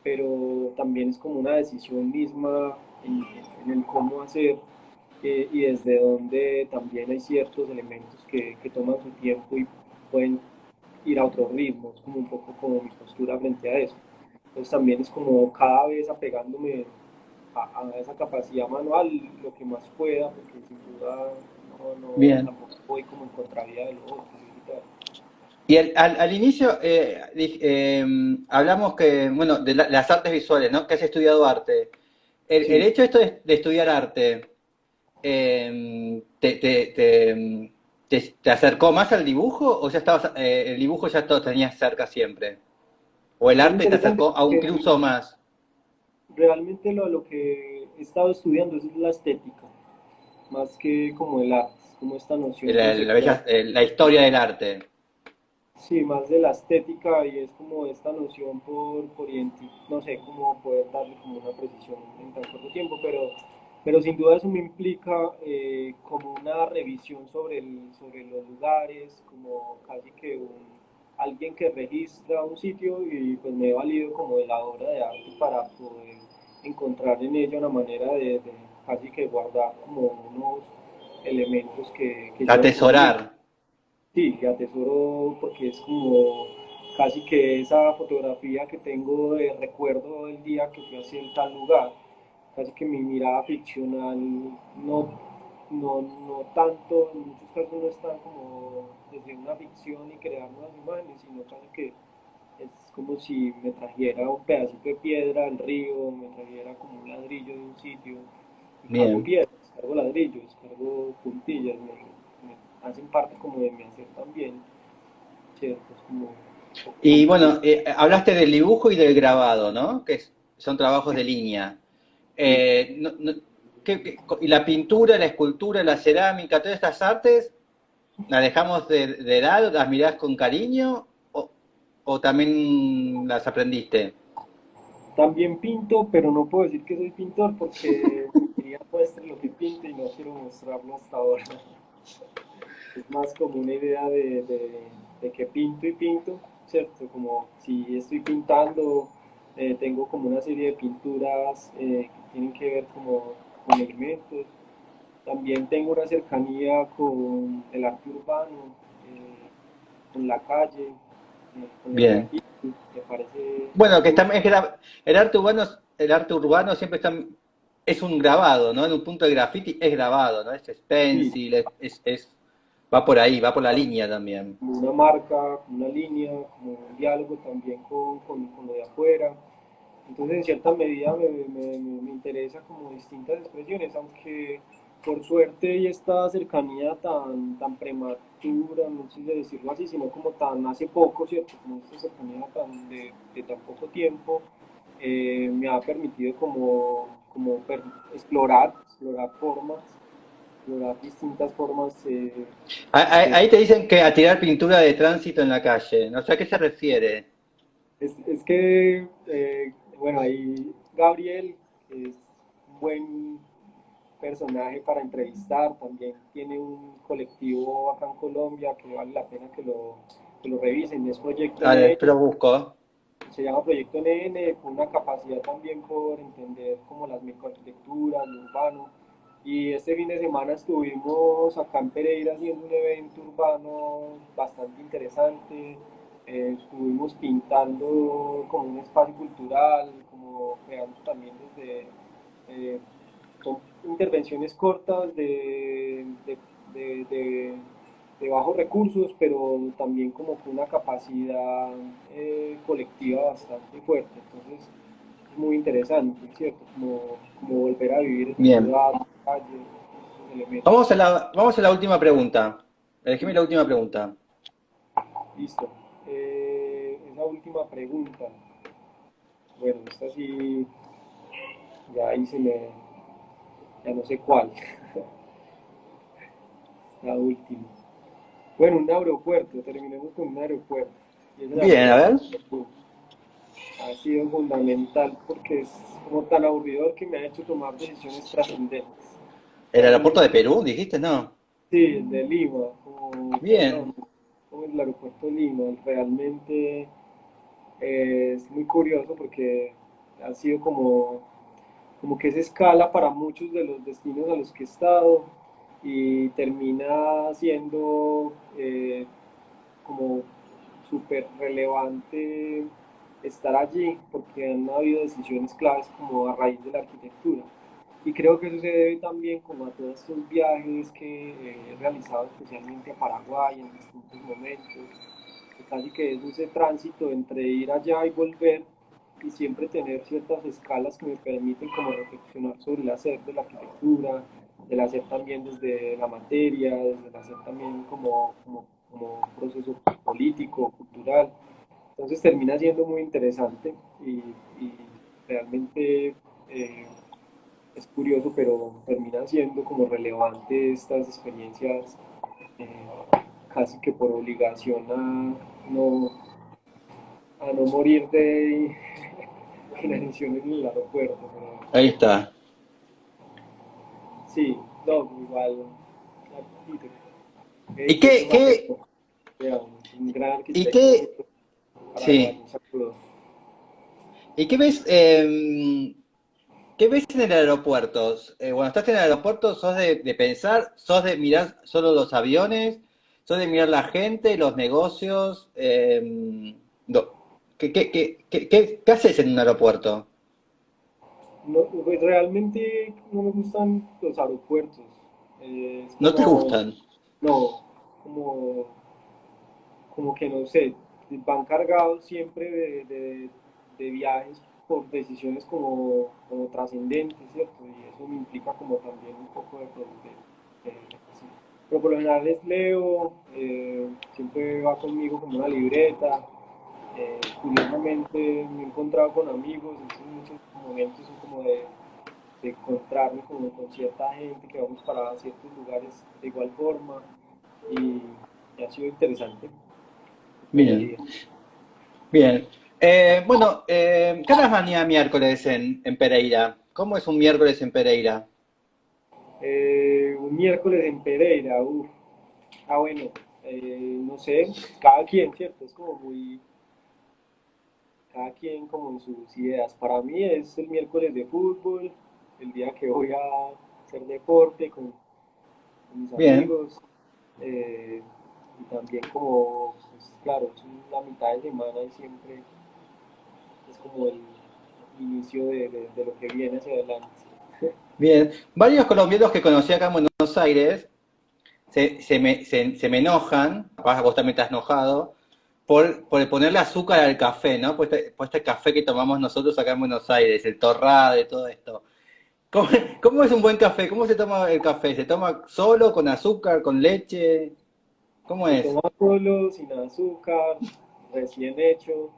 pero también es como una decisión misma en el cómo hacer, y desde donde también hay ciertos elementos que toman su tiempo y pueden ir a otros ritmos, como un poco como mi postura frente a eso. Entonces también es como cada vez apegándome a esa capacidad manual lo que más pueda, porque sin duda Bien. tampoco voy como en contravía de lo otro. Y al inicio hablamos que, bueno, de las artes visuales, ¿no? Que has estudiado arte. El Sí, hecho esto de estudiar arte, eh, te, te, te, te acercó más al dibujo o ya estabas, el dibujo ya todo tenías cerca siempre? ¿O el es arte te interesante acercó aún porque incluso más? realmente lo que he estado estudiando es la estética, más que como el arte, como esta noción conceptual. La historia del arte. Sí, más de la estética y es como esta noción no sé cómo poder darle como una precisión en tan corto tiempo, pero sin duda eso me implica como una revisión sobre los lugares, como casi que alguien que registra un sitio y pues me he valido como de la obra de arte para poder encontrar en ella una manera de casi que guardar como unos elementos que lleven conmigo. Atesorar. Sí, que atesoro porque es como casi que esa fotografía que tengo de recuerdo del día que fui hacia tal lugar, casi que mi mirada ficcional no tanto, en muchos casos no es tan como desde una ficción y crear nuevas imágenes, sino casi que es como si me trajera un pedacito de piedra del río, me trajera como un ladrillo de un sitio y cargo Bien. piedras, cargo ladrillos, cargo puntillas, me hacen parte como de mi hacer también, ¿cierto? Es como un poco Y compartir. bueno, hablaste del dibujo y del grabado, ¿no? Son trabajos de línea. Sí. Y la pintura, la escultura, la cerámica, todas estas artes, ¿las dejamos de lado, las mirás con cariño o también las aprendiste? También pinto, pero no puedo decir que soy pintor porque quería muestre lo que pinto y no quiero mostrarlo hasta ahora. Es más como una idea de que pinto y pinto, ¿cierto? Como si estoy pintando, tengo como una serie de pinturas que tienen que ver como con elementos. También tengo una cercanía con el arte urbano, con la calle, con el Bien. graffiti. Me parece Bueno, que azul. está, el arte urbano siempre es un grabado, ¿no? En un punto de graffiti es grabado, ¿no? Es Sí, stencil, es Va por ahí, va por la línea también. como una marca, como una línea, como un diálogo también con lo de afuera. Entonces, en cierta medida me interesa como distintas expresiones, aunque por suerte y esta cercanía tan prematura, no sé si decirlo así, sino como tan hace poco, ¿cierto? Como esta cercanía de tan poco tiempo, me ha permitido explorar formas, explorar distintas formas de... Ahí te dicen que a tirar pintura de tránsito en la calle. No sé a qué se refiere. Es que, bueno, ahí Gabriel es un buen personaje para entrevistar, también tiene un colectivo acá en Colombia que vale la pena que lo revisen, es Proyecto A ver, NN, pero busco. se llama Proyecto NN, con una capacidad también por entender como las microarquitecturas, lo urbano, y este fin de semana estuvimos acá en Pereira haciendo un evento urbano bastante interesante, estuvimos pintando como un espacio cultural, como creando también desde eh, son intervenciones cortas de, de bajos recursos, pero también como con una capacidad colectiva bastante fuerte. Entonces, es muy interesante, ¿cierto? Como volver a vivir esa Bien. ciudad, la calle, esos elementos. Vamos a la última pregunta. Elegime la última pregunta. Listo. Esa última pregunta. Bueno, esta sí, ya ahí ya no sé cuál. La última. Bueno, un aeropuerto, terminemos con un aeropuerto. Y esa la Bien, a respuesta ver. ha sido fundamental porque es como tan aburridor que me ha hecho tomar decisiones trascendentes. ¿El ¿Cuál es aeropuerto de Perú, dijiste? No. Sí, el de Lima, Bien. como el aeropuerto de Lima. Realmente es muy curioso porque ha sido como que es escala para muchos de los destinos a los que he estado y termina siendo como súper relevante estar allí porque han habido decisiones claves como a raíz de la arquitectura. Y creo que eso se debe también como a todos estos viajes que he realizado especialmente a Paraguay en distintos momentos, que casi que es ese tránsito entre ir allá y volver y siempre tener ciertas escalas que me permiten como reflexionar sobre el hacer de la arquitectura, del hacer también desde la materia, desde el hacer también como un proceso político, cultural. Entonces termina siendo muy interesante y realmente es curioso, pero termina siendo como relevante estas experiencias eh, casi que por obligación no, a no morir de inanición en el aeropuerto. Ahí está. Sí, no, igual, ¿Y es un qué, maestro, un gran y arquitecto qué, paraguayo, sí. un saludo. ¿Y qué ves, qué ves en el aeropuerto? Cuando estás en el aeropuerto, ¿sos de pensar, sos de mirar solo los aviones, sos de mirar la gente, los negocios? No. ¿Qué haces en un aeropuerto? No, pues realmente no me gustan los aeropuertos. Es ¿No te como, gustan? no, como, como que no sé, van cargados siempre de viajes por decisiones como trascendentes, ¿cierto? Y eso me implica como también un poco sí. Pero por lo general les leo, siempre va conmigo como una libreta. Curiosamente me he encontrado con amigos, entonces muchos momentos son como de encontrarme con cierta gente que vamos para ciertos lugares de igual forma y, y ha sido interesante. Esa es la Bien, idea. bien. Bueno, ¿qué harás mañana miércoles en Pereira? ¿Cómo es un miércoles en Pereira? Un miércoles en Pereira, uff. Ah, bueno, no sé, cada quien, ¿cierto? Es como muy, cada quien como en sus ideas. Para mí es el miércoles de fútbol, el día que voy a hacer deporte con mis Bien, amigos. eh, y también como, pues, claro, es la mitad de semana y siempre es como el inicio de lo que viene hacia adelante. bien. Varios colombianos que conocí acá en Buenos Aires se me enojan, capaz vos también estás enojado, por ponerle azúcar al café, ¿no? Por este café que tomamos nosotros acá en Buenos Aires, el torrado y todo esto. ¿Cómo, cómo es un buen café? ¿Cómo se toma el café? ¿Se toma solo, con azúcar, con leche? ¿Cómo Se es? toma solo, sin azúcar, recién hecho,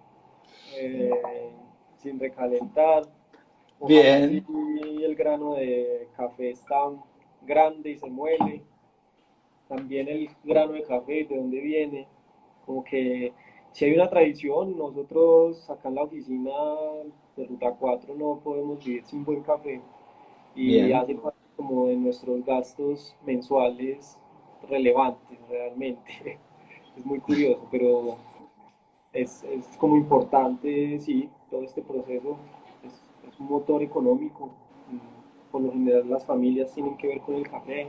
eh, sin recalentar. Ojalá si Bien, el grano de café está grande y se muele. También el grano de café, de dónde viene. Como que si hay una tradición, nosotros acá en la oficina de Ruta 4 no podemos vivir sin buen café y bien, hace parte como de nuestros gastos mensuales relevantes realmente. Es muy curioso, pero es como importante, sí, todo este proceso es un motor económico. Por lo general las familias tienen que ver con el café.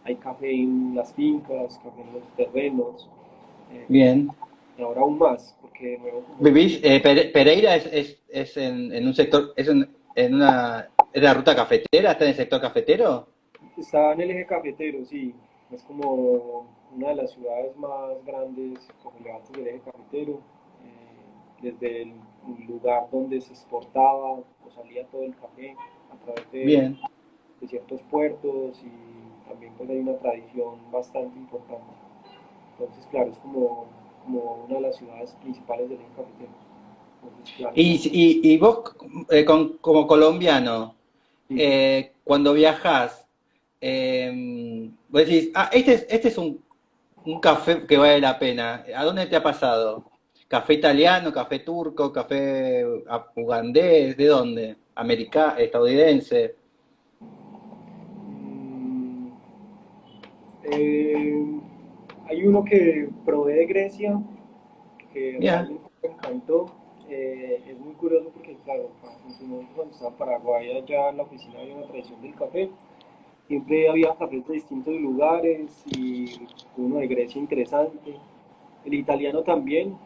Hay café en las fincas, café en los terrenos, eh, bien. y ahora aún más, porque de nuevo como es ¿Vivís? muy... Pereira es en un sector, ¿es la ruta cafetera? ¿Está en el sector cafetero? Está en el eje cafetero, sí, es como una de las ciudades más grandes o relevantes del eje cafetero, desde el lugar donde se exportaba o salía todo el café a través Bien. de ciertos puertos y también pues hay una tradición bastante importante. Entonces, claro, es como una de las ciudades principales del eje cafetero. Entonces, claro, Y, estamos... y vos, como colombiano, Sí. cuando viajás, vos decís, este es un café que vale la pena. ¿A dónde te ha pasado? ¿Café italiano, café turco, café ugandés? ¿De dónde? ¿Estadounidense? Mm, eh, hay uno que probé de Grecia, que Bien, realmente me encantó. Es muy curioso porque, claro, en su momento cuando estaba en Paraguay, allá en la oficina había una tradición del café. Siempre había cafés de distintos lugares y uno de Grecia interesante. El italiano también,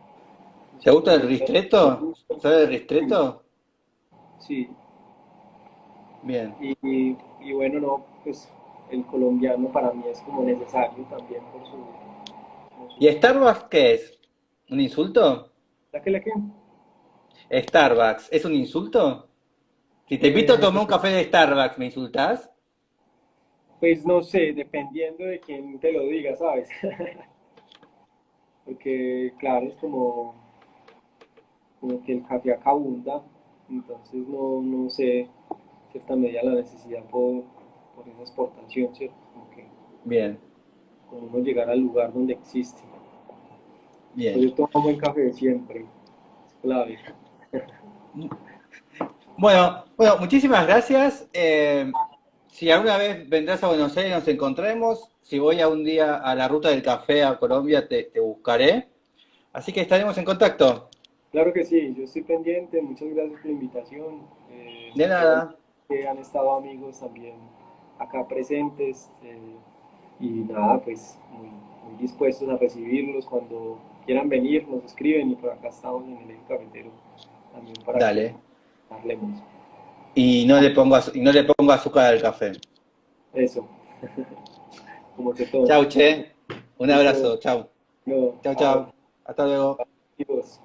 en ¿te cierto gusta el momento me ristretto? gusta. ¿Sabes el Sí, ristretto? sí. Bien. Y bueno, no, pues el colombiano para mí es como necesario también por su ¿Y Starbucks qué es? ¿Un insulto? la que ¿Starbucks es un insulto? Si te invito a eh, tomar un café de Starbucks, ¿me insultás? pues no sé, dependiendo de quién te lo diga, ¿sabes? Porque claro, es como que el café acá abunda, entonces no sé, en cierta medida la necesidad por esa exportación, ¿cierto? Bien, Como uno llegar al lugar donde existe. Pues bien. yo tomo buen café siempre, es clave. Bueno, muchísimas gracias. Si alguna vez vendrás a Buenos Aires, nos encontremos. Si voy a un día a la ruta del café a Colombia, te buscaré. Así que estaremos en contacto. Claro que sí, yo estoy pendiente, muchas gracias por la invitación. De Qué bueno nada. que han estado amigos también acá presentes y nada, pues muy dispuestos a recibirlos cuando quieran venir, nos escriben y por acá estamos en el eje cafetero también para que Dale. hablemos. Y no le pongo azúcar al café. Eso, como se toma. Chau, che. Un Listo, abrazo. Chau. no, Chau, chao, chau. Hasta luego. amigos.